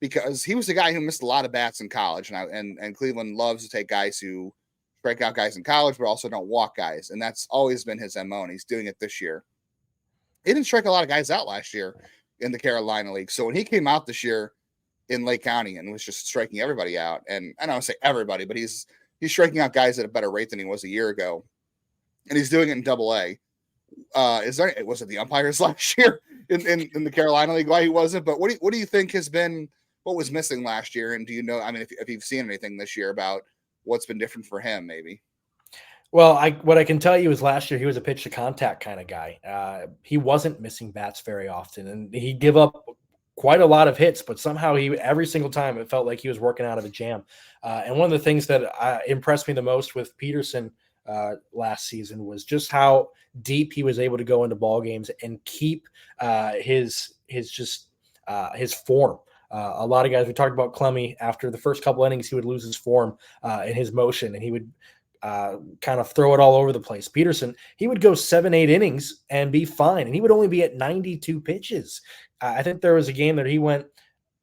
because he was a guy who missed a lot of bats in college, and Cleveland loves to take guys who strike out guys in college, but also don't walk guys, and that's always been his MO, and he's doing it this year. He didn't strike a lot of guys out last year in the Carolina League, so when he came out this year in Lake County and was just striking everybody out, and I don't say everybody, but he's striking out guys at a better rate than he was a year ago, and he's doing it in Double A. Was it the umpires last year in the Carolina League? Why he wasn't? But what do you think has been what was missing last year? And do you know? I mean, if you've seen anything this year about what's been different for him, maybe. Well, what I can tell you is last year he was a pitch to contact kind of guy. He wasn't missing bats very often, and he'd give up quite a lot of hits, but somehow every single time it felt like he was working out of a jam. And one of the things that impressed me the most with Peterson last season was just how deep he was able to go into ball games and keep his form. A lot of guys, we talked about Clemmy, after the first couple innings, he would lose his form and his motion, and he would kind of throw it all over the place. Peterson, he would go 7-8 innings and be fine, and he would only be at 92 pitches. I think there was a game that he went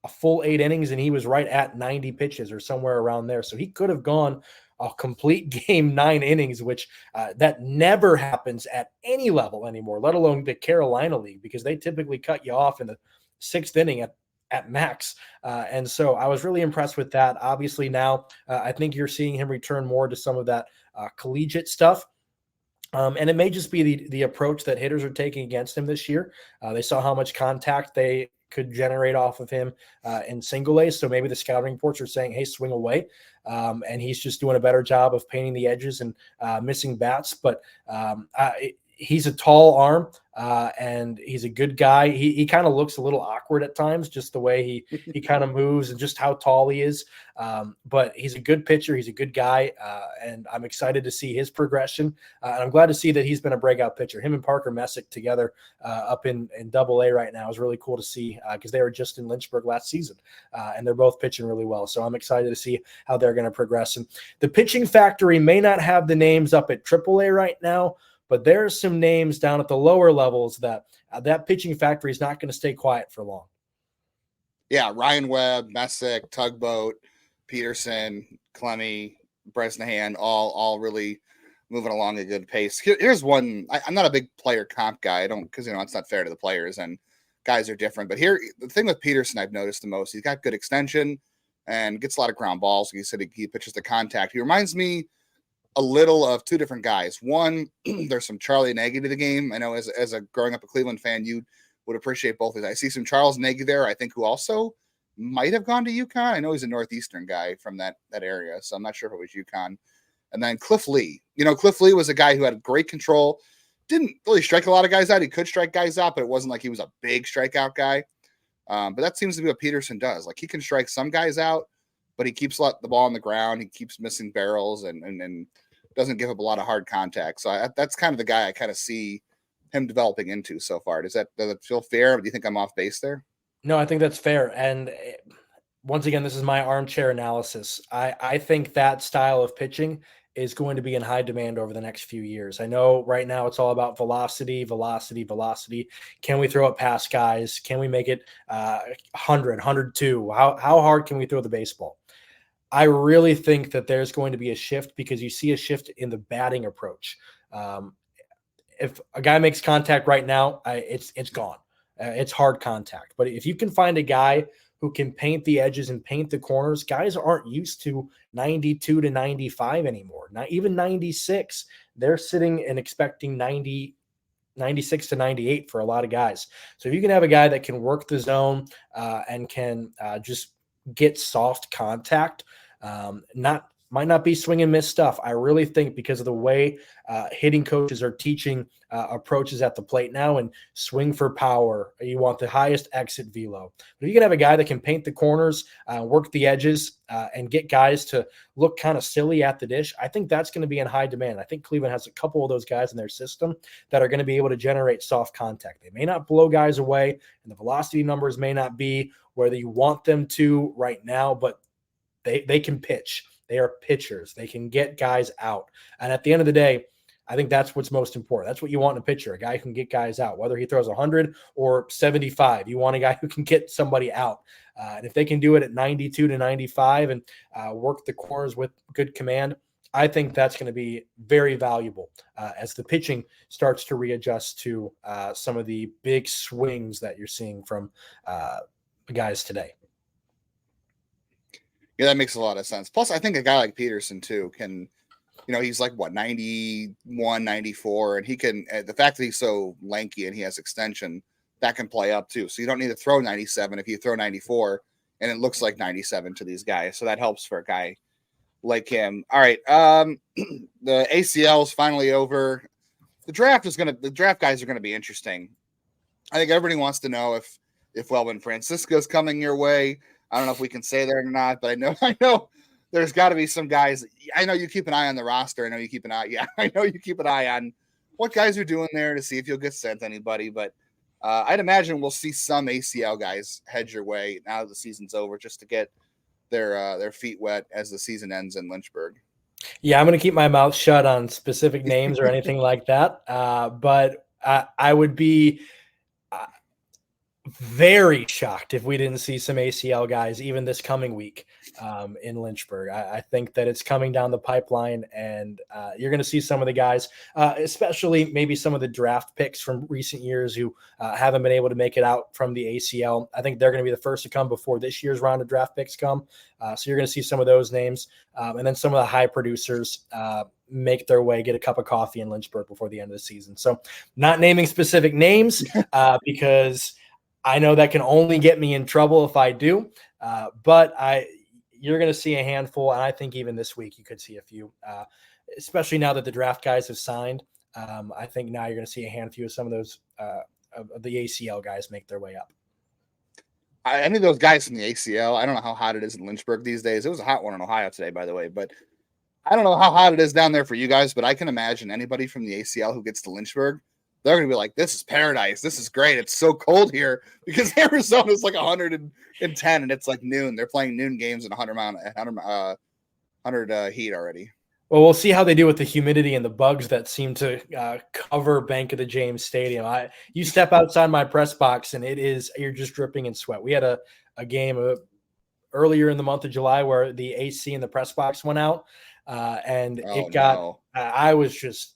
a full 8 innings and he was right at 90 pitches or somewhere around there. So he could have gone a complete game, 9 innings, which that never happens at any level anymore, let alone the Carolina League, because they typically cut you off in the 6th inning at max. And so I was really impressed with that. Obviously now I think you're seeing him return more to some of that collegiate stuff. And it may just be the approach that hitters are taking against him this year. They saw how much contact they could generate off of him in single A. So maybe the scouting reports are saying, hey, swing away. And he's just doing a better job of painting the edges and missing bats. But he's a tall arm and he's a good guy. He kind of looks a little awkward at times, just the way he kind of moves and just how tall he is. But he's a good pitcher. He's a good guy. And I'm excited to see his progression. And I'm glad to see that he's been a breakout pitcher. Him and Parker Messick together up in Double A right now is really cool to see because they were just in Lynchburg last season and they're both pitching really well. So I'm excited to see how they're going to progress. And the pitching factory may not have the names up at Triple A right now, but there are some names down at the lower levels that pitching factory is not going to stay quiet for long. Yeah, Ryan Webb, Messick, Tugboat, Peterson, Clemmy, Bresnahan, all really moving along at a good pace. Here's one. I'm not a big player comp guy. I don't, because it's not fair to the players and guys are different. But here, the thing with Peterson I've noticed the most, he's got good extension and gets a lot of ground balls. He said he pitches the contact. He reminds me a little of 2 different guys. One, there's some Charlie Nagy to the game. I know as a growing up a Cleveland fan, you would appreciate both of these. I see some Charles Nagy there, I think, who also might have gone to UConn. I know he's a Northeastern guy from that area, so I'm not sure if it was UConn. And then Cliff Lee. Cliff Lee was a guy who had great control. Didn't really strike a lot of guys out. He could strike guys out, but it wasn't like he was a big strikeout guy. But that seems to be what Peterson does. Like, he can strike some guys out, but he keeps the ball on the ground. He keeps missing barrels and doesn't give up a lot of hard contact. So that's kind of the guy I kind of see him developing into so far. Does it feel fair? Do you think I'm off base there? No, I think that's fair. And once again, this is my armchair analysis. I think that style of pitching is going to be in high demand over the next few years. I know right now it's all about velocity. Can we throw it past guys? Can we make it 100, 102? How hard can we throw the baseball? I really think that there's going to be a shift because you see a shift in the batting approach. If a guy makes contact right now, it's gone. It's hard contact. But if you can find a guy who can paint the edges and paint the corners, guys aren't used to 92 to 95 anymore. Not even 96. They're sitting and expecting 90, 96 to 98 for a lot of guys. So if you can have a guy that can work the zone and can just get soft contact, not Might not be swing and miss stuff. I really think because of the way hitting coaches are teaching approaches at the plate now, and swing for power. You want the highest exit velo. But you can have a guy that can paint the corners, work the edges, and get guys to look kind of silly at the dish. I think that's going to be in high demand. I think Cleveland has a couple of those guys in their system that are going to be able to generate soft contact. They may not blow guys away, and the velocity numbers may not be where you want them to right now, but they can pitch. They are pitchers. They can get guys out. And at the end of the day, I think that's what's most important. That's what you want in a pitcher, a guy who can get guys out, whether he throws 100 or 75. You want a guy who can get somebody out. And if they can do it at 92 to 95 and work the corners with good command, I think that's going to be very valuable as the pitching starts to readjust to some of the big swings that you're seeing from guys today. Yeah, that makes a lot of sense. Plus, I think a guy like Peterson, too, can, he's like, 91, 94, and he can, the fact that he's so lanky and he has extension, that can play up, too. So you don't need to throw 97 if you throw 94, and it looks like 97 to these guys. So that helps for a guy like him. All right, the ACL is finally over. The draft guys are going to be interesting. I think everybody wants to know if Welvin Francisco's coming your way. I don't know if we can say that or not, but I know there's got to be some guys. I know you keep an eye on the roster. I know you keep an eye on what guys are doing there to see if you'll get sent anybody. But I'd imagine we'll see some ACL guys head your way now that the season's over, just to get their feet wet as the season ends in Lynchburg. Yeah, I'm going to keep my mouth shut on specific names or anything like that. But I would be very shocked if we didn't see some ACL guys even this coming week in Lynchburg. I think that it's coming down the pipeline, and you're going to see some of the guys, especially maybe some of the draft picks from recent years who haven't been able to make it out from the ACL. I think they're going to be the first to come before this year's round of draft picks come. So you're going to see some of those names, and then some of the high producers make their way, get a cup of coffee in Lynchburg before the end of the season. So not naming specific names because I know that can only get me in trouble if I do, but you're going to see a handful, and I think even this week you could see a few, especially now that the draft guys have signed. I think now you're going to see a handful of some of those of the ACL guys make their way up. Any of those guys from the ACL, I don't know how hot it is in Lynchburg these days. It was a hot one in Ohio today, by the way, but I don't know how hot it is down there for you guys, but I can imagine anybody from the ACL who gets to Lynchburg, they're going to be like, this is paradise. This is great. It's so cold here, because Arizona is like 110 and it's like noon. They're playing noon games in 100 heat already. Well, we'll see how they do with the humidity and the bugs that seem to cover Bank of the James Stadium. You step outside my press box and you're just dripping in sweat. We had a game earlier in the month of July where the AC in the press box went out, and I was just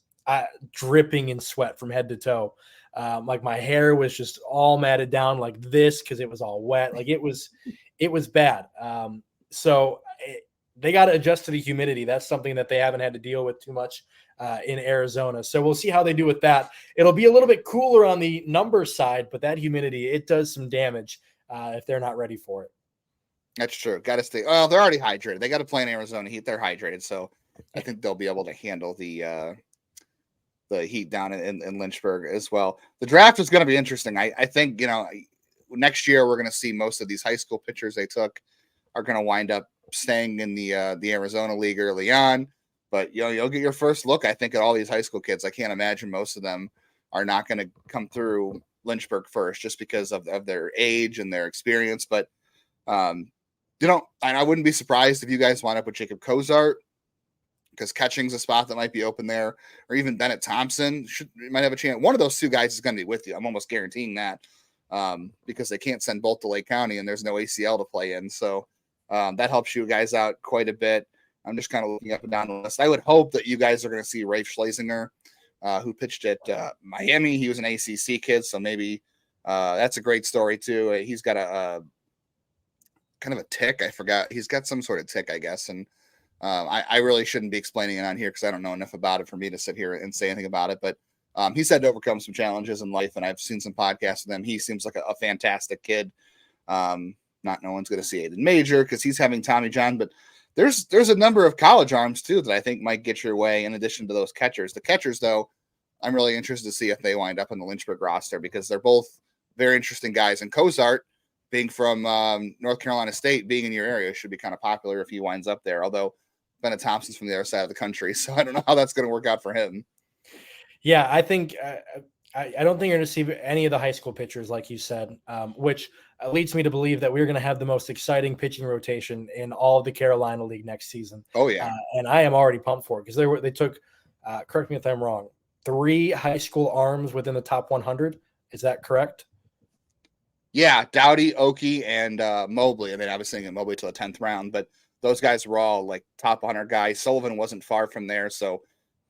dripping in sweat from head to toe. Like my hair was just all matted down like this because it was all wet. Like it was bad. They got to adjust to the humidity. That's something that they haven't had to deal with too much in Arizona. So we'll see how they do with that. It'll be a little bit cooler on the numbers side, but that humidity, it does some damage if they're not ready for it. That's true. Got to stay. Well, they're already hydrated. They got to play in Arizona heat. They're hydrated. So I think they'll be able to handle the heat down in Lynchburg as well. The draft is going to be interesting. I think, next year we're going to see most of these high school pitchers they took are going to wind up staying in the Arizona League early on. But, you'll get your first look, I think, at all these high school kids. I can't imagine most of them are not going to come through Lynchburg first just because of their age and their experience. But, and I wouldn't be surprised if you guys wind up with Jacob Cozart, because catching's a spot that might be open there, or even Bennett Thompson might have a chance. One of those two guys is going to be with you. I'm almost guaranteeing that, because they can't send both to Lake County and there's no ACL to play in. So that helps you guys out quite a bit. I'm just kind of looking up and down the list. I would hope that you guys are going to see Rafe Schlesinger, who pitched at Miami. He was an ACC kid, so maybe that's a great story too. He's got a kind of a tick. I forgot. He's got some sort of tick, I guess, and I really shouldn't be explaining it on here because I don't know enough about it for me to sit here and say anything about it. But he's had to overcome some challenges in life, and I've seen some podcasts with him. He seems like a fantastic kid. Not no one's going to see Aiden Major because he's having Tommy John, but there's a number of college arms too that I think might get your way in addition to those catchers. The catchers, though, I'm really interested to see if they wind up in the Lynchburg roster because they're both very interesting guys. And Cozart, being from North Carolina State, being in your area, should be kind of popular if he winds up there. Although Bennett Thompson's from the other side of the country, so I don't know how that's going to work out for him. Yeah, I think I don't think you're going to see any of the high school pitchers, like you said, which leads me to believe that we're going to have the most exciting pitching rotation in all of the Carolina League next season. Oh yeah, and I am already pumped for it because they took, correct me if I'm wrong, 3 high school arms within the top 100. Is that correct? Yeah, Dowdy, Oki, and Mobley. I mean, I was thinking Mobley till the 10th round, but those guys were all like top 100 guys. Sullivan wasn't far from there, so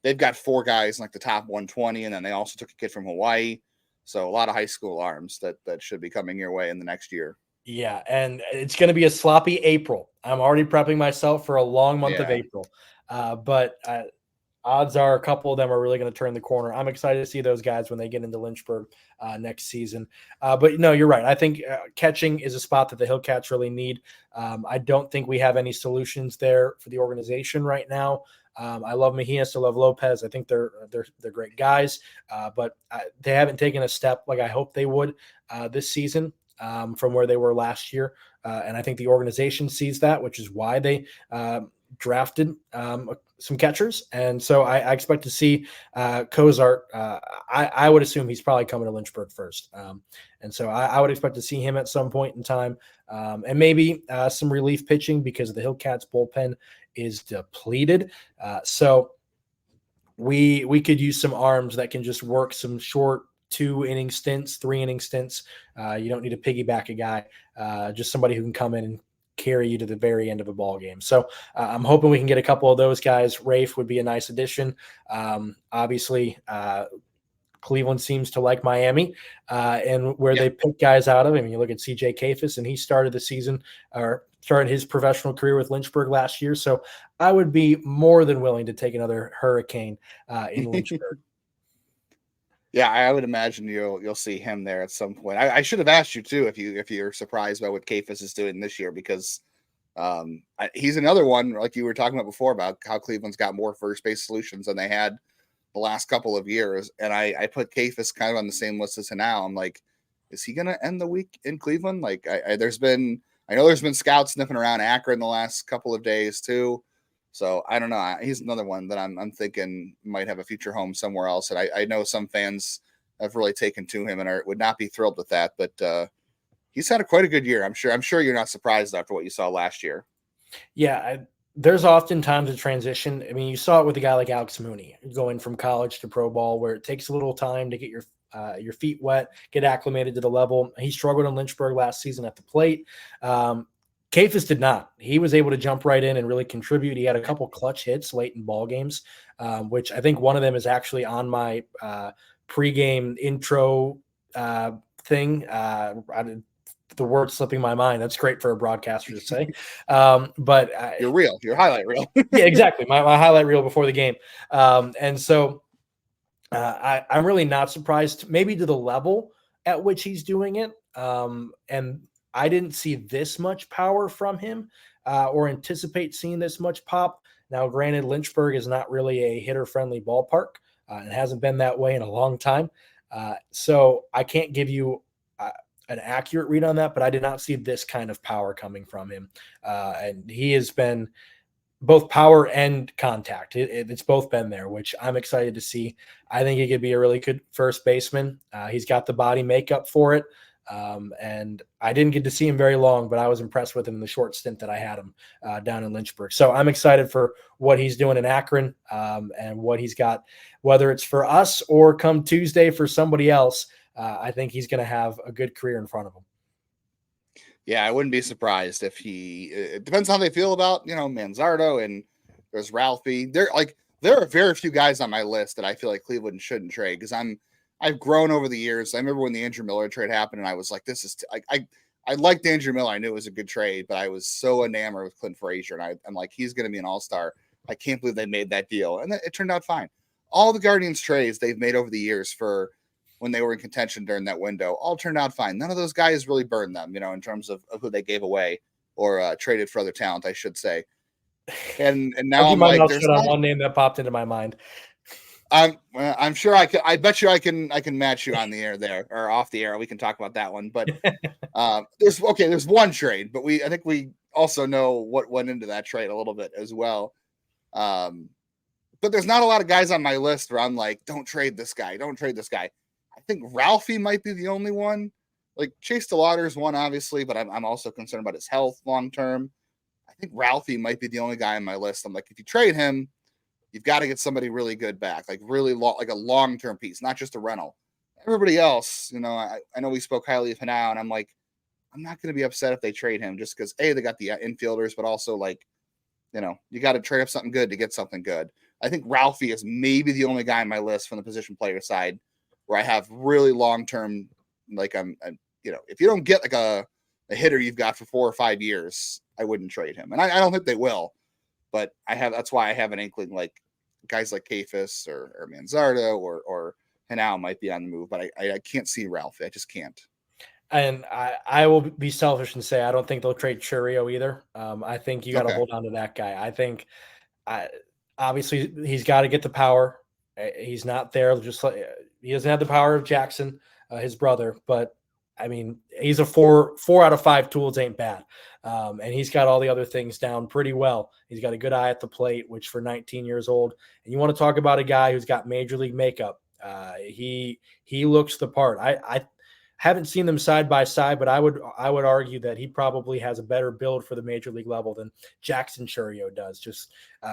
they've got 4 guys in like the top 120, and then they also took a kid from Hawaii. So a lot of high school arms that should be coming your way in the next year. Yeah, and it's going to be a sloppy April. I'm already prepping myself for a long month of April, but odds are a couple of them are really going to turn the corner. I'm excited to see those guys when they get into Lynchburg next season. But no, you're right. I think catching is a spot that the Hillcats really need. I don't think we have any solutions there for the organization right now. I love Mejias. I love Lopez. I think they're great guys, but they haven't taken a step like I hope they would this season from where they were last year. And I think the organization sees that, which is why they drafted some catchers. And so I expect to see Cozart. I would assume he's probably coming to Lynchburg first. And so I would expect to see him at some point in time, and maybe some relief pitching because the Hillcats bullpen is depleted. So we could use some arms that can just work some short 2-inning stints, 3-inning stints. You don't need to piggyback a guy, just somebody who can come in and carry you to the very end of a ball game. So I'm hoping we can get a couple of those guys. Rafe would be a nice addition. Obviously, Cleveland seems to like Miami and where they pick guys out of. I mean, you look at CJ Kafis, and he started the season or started his professional career with Lynchburg last year. So I would be more than willing to take another hurricane in Lynchburg. Yeah, I would imagine you'll see him there at some point. I should have asked you too if you're surprised by what Kafis is doing this year because he's another one like you were talking about before about how Cleveland's got more first base solutions than they had the last couple of years, and I put Kafis kind of on the same list as Genao. I'm like, is he going to end the week in Cleveland? Like, I know there's been scouts sniffing around Akron the last couple of days too. So I don't know. He's another one that I'm thinking might have a future home somewhere else. And I know some fans have really taken to him and would not be thrilled with that. But he's had quite a good year. I'm sure you're not surprised after what you saw last year. Yeah, there's often times of transition. I mean, you saw it with a guy like Alex Mooney going from college to pro ball, where it takes a little time to get your feet wet, get acclimated to the level. He struggled in Lynchburg last season at the plate. Kafis did not. He was able to jump right in and really contribute. He had a couple clutch hits late in ball games, which I think one of them is actually on my pregame intro thing. The word slipping my mind. That's great for a broadcaster to say. But your highlight reel. Yeah, exactly. My highlight reel before the game. And so I'm really not surprised, maybe to the level at which he's doing it. And I didn't see this much power from him or anticipate seeing this much pop. Now, granted, Lynchburg is not really a hitter-friendly ballpark. It hasn't been that way in a long time. So I can't give you an accurate read on that, but I did not see this kind of power coming from him. And he has been both power and contact. It's both been there, which I'm excited to see. I think he could be a really good first baseman. He's got the body makeup for it. And I didn't get to see him very long, but I was impressed with him in the short stint that I had him down in Lynchburg. So I'm excited for what he's doing in Akron and what he's got, whether it's for us or come Tuesday for somebody else. I think he's going to have a good career in front of him. Yeah, I wouldn't be surprised if it depends how they feel about, Manzardo, and there's Ralphy. There are very few guys on my list that I feel like Cleveland shouldn't trade because I've grown over the years. I remember when the Andrew Miller trade happened and I was like, I liked Andrew Miller. I knew it was a good trade, but I was so enamored with Clint Frazier, and I'm like, he's going to be an all-star. I can't believe they made that deal. And it turned out fine. All the Guardians trades they've made over the years for when they were in contention during that window, all turned out fine. None of those guys really burned them, in terms of who they gave away or traded for other talent, I should say. And I'll now keep I'm my like, mouth there's shut on not. one name that popped into my mind. I'm sure I can. I bet you I can match you on the air there or off the air. We can talk about that one. But there's one trade, but I think we also know what went into that trade a little bit as well. But there's not a lot of guys on my list where I'm like, don't trade this guy. Don't trade this guy. I think Ralphie might be the only one. Like Chase DeLauder is one, obviously, but I'm also concerned about his health long term. I think Ralphie might be the only guy on my list. I'm like, if you trade him, you've got to get somebody really good back, like really like a long term piece, not just a rental. Everybody else, I know we spoke highly of Genao, and I'm like, I'm not going to be upset if they trade him just because they got the infielders, but also like, you got to trade up something good to get something good. I think Ralphie is maybe the only guy on my list from the position player side where I have really long term, like if you don't get like a hitter you've got for 4 or 5 years, I wouldn't trade him, and I don't think they will. But that's why I have an inkling like guys like Kafis or Manzardo or Genao might be on the move, but I can't see Ralph. I just can't. And I will be selfish and say I don't think they'll trade Chourio either. I think you got to hold on to that guy. I think obviously he's got to get the power. He's not there. Just like he doesn't have the power of Jackson, his brother, but I mean, he's a 4 out of 5 tools ain't bad. And he's got all the other things down pretty well. He's got a good eye at the plate, which for 19 years old. And you want to talk about a guy who's got major league makeup. He looks the part. I haven't seen them side by side, but I would argue that he probably has a better build for the major league level than Jackson Chourio does, just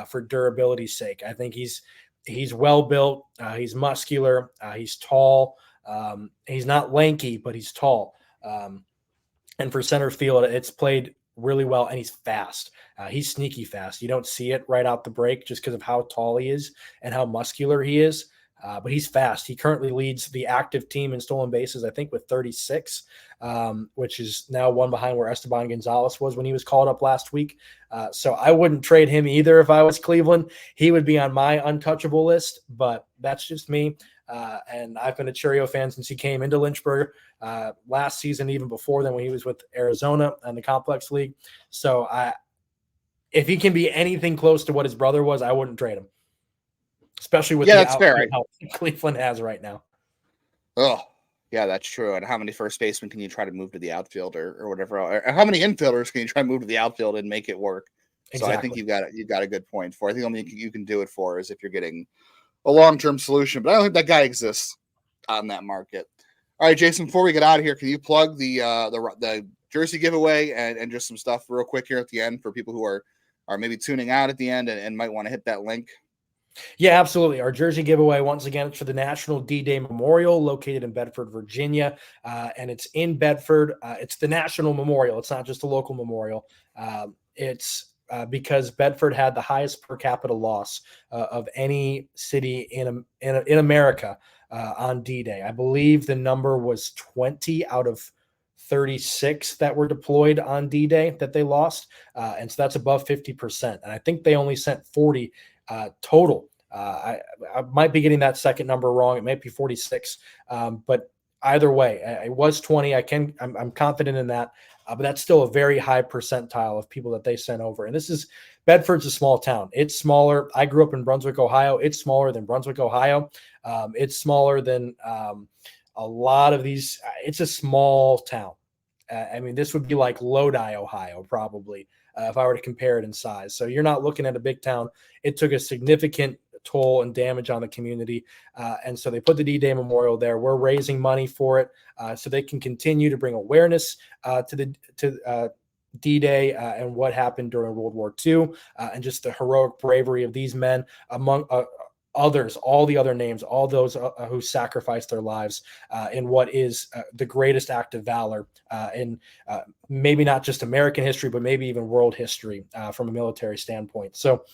for durability's sake. I think he's well built. He's muscular. He's tall. He's not lanky, but he's tall. And for center field, it's played really well, and he's fast. He's sneaky fast. You don't see it right out the break just because of how tall he is and how muscular he is. But he's fast. He currently leads the active team in stolen bases, I think, with 36, which is now one behind where Esteban Gonzalez was when he was called up last week. So I wouldn't trade him either if I was Cleveland. He would be on my untouchable list, but that's just me. And I've been a Chourio fan since he came into Lynchburg last season, even before then when he was with Arizona and the Complex League. So if he can be anything close to what his brother was, I wouldn't trade him. Especially with the outfield help Cleveland has right now. Oh, yeah, that's true. And how many first basemen can you try to move to the outfield or whatever? Or how many infielders can you try to move to the outfield and make it work? Exactly. So I think you've got a good point for. I think the only thing you can do it for is if you're getting a long-term solution. But I don't think that guy exists on that market. All right, Jason, before we get out of here, can you plug the jersey giveaway and just some stuff real quick here at the end for people who are maybe tuning out at the end and might want to hit that link? Yeah, absolutely. Our jersey giveaway, once again, it's for the National D-Day Memorial located in Bedford, Virginia. And it's in Bedford. It's the National Memorial. It's not just a local memorial. It's because Bedford had the highest per capita loss of any city in America on D-Day. I believe the number was 20 out of 36 that were deployed on D-Day that they lost. And so that's above 50%. And I think they only sent 40 total. I might be getting that second number wrong. It might be 46. But either way, it was 20. I'm confident in that. But that's still a very high percentile of people that they sent over. And Bedford's a small town. It's smaller. I grew up in Brunswick, Ohio. It's smaller than Brunswick, Ohio. It's smaller than a lot of these. It's a small town. I mean, this would be like Lodi, Ohio, probably, if I were to compare it in size. So you're not looking at a big town. It took a significant toll and damage on the community. And so they put the D-Day Memorial there. We're raising money for it so they can continue to bring awareness to D-Day and what happened during World War II and just the heroic bravery of these men among others, all the other names, all those who sacrificed their lives in what is the greatest act of valor in maybe not just American history, but maybe even world history from a military standpoint. So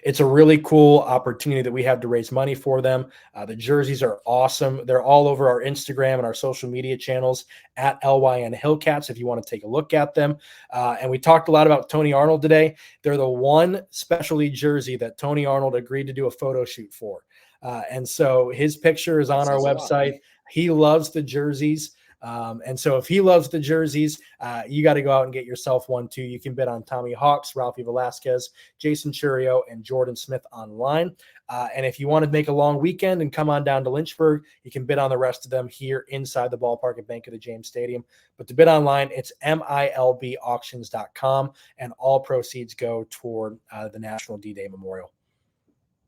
it's a really cool opportunity that we have to raise money for them. The jerseys are awesome. They're all over our Instagram and our social media channels at LYN Hillcats if you want to take a look at them. And we talked a lot about Tony Arnold today. They're the one specialty jersey that Tony Arnold agreed to do a photo shoot for. And so his picture is on our website. He loves the jerseys. And so if he loves the jerseys, you got to go out and get yourself one too. You can bid on Tommy Hawks, Ralphy Velazquez, Jason Chourio, and Jordan Smith online. And if you want to make a long weekend and come on down to Lynchburg, you can bid on the rest of them here inside the ballpark at Bank of the James Stadium. But to bid online, it's milbauctions.com, and all proceeds go toward the National D-Day Memorial.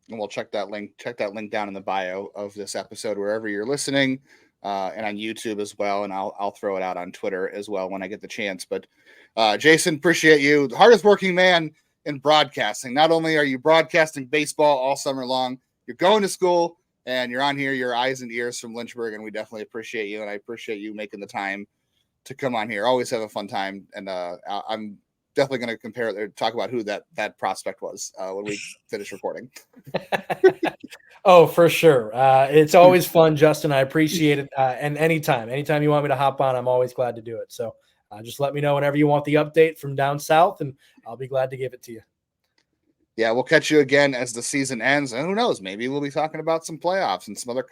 And we'll check that link down in the bio of this episode, wherever you're listening, and on YouTube as well. And I'll throw it out on Twitter as well when I get the chance. But Jason, appreciate you. The hardest working man in broadcasting. Not only are you broadcasting baseball all summer long, you're going to school and you're on here, your eyes and ears from Lynchburg. And we definitely appreciate you. And I appreciate you making the time to come on here. Always have a fun time. And I'm definitely going to talk about who that prospect was when we finish recording. Oh, for sure. It's always fun, Justin. I appreciate it. And anytime you want me to hop on, I'm always glad to do it. So just let me know whenever you want the update from down south, and I'll be glad to give it to you. Yeah, we'll catch you again as the season ends. And who knows, maybe we'll be talking about some playoffs and some other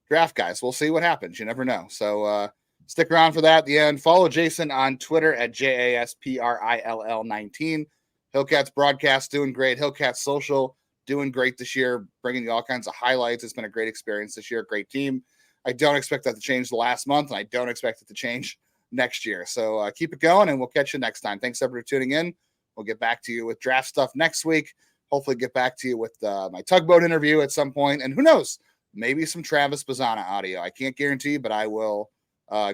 draft guys. We'll see what happens. You never know. So stick around for that at the end. Follow Jason on Twitter at JASPRILL19. Hillcats broadcast doing great. Hillcats social doing great this year, bringing you all kinds of highlights. It's been a great experience this year. Great team. I don't expect that to change the last month, and I don't expect it to change next year. So keep it going, and we'll catch you next time. Thanks everybody for tuning in. We'll get back to you with draft stuff next week. Hopefully get back to you with my tugboat interview at some point. And who knows, maybe some Travis Bazzana audio. I can't guarantee, but I will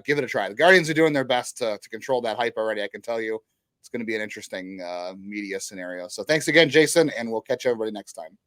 give it a try. The Guardians are doing their best to control that hype already. I can tell you it's going to be an interesting media scenario. So thanks again, Jason, and we'll catch everybody next time.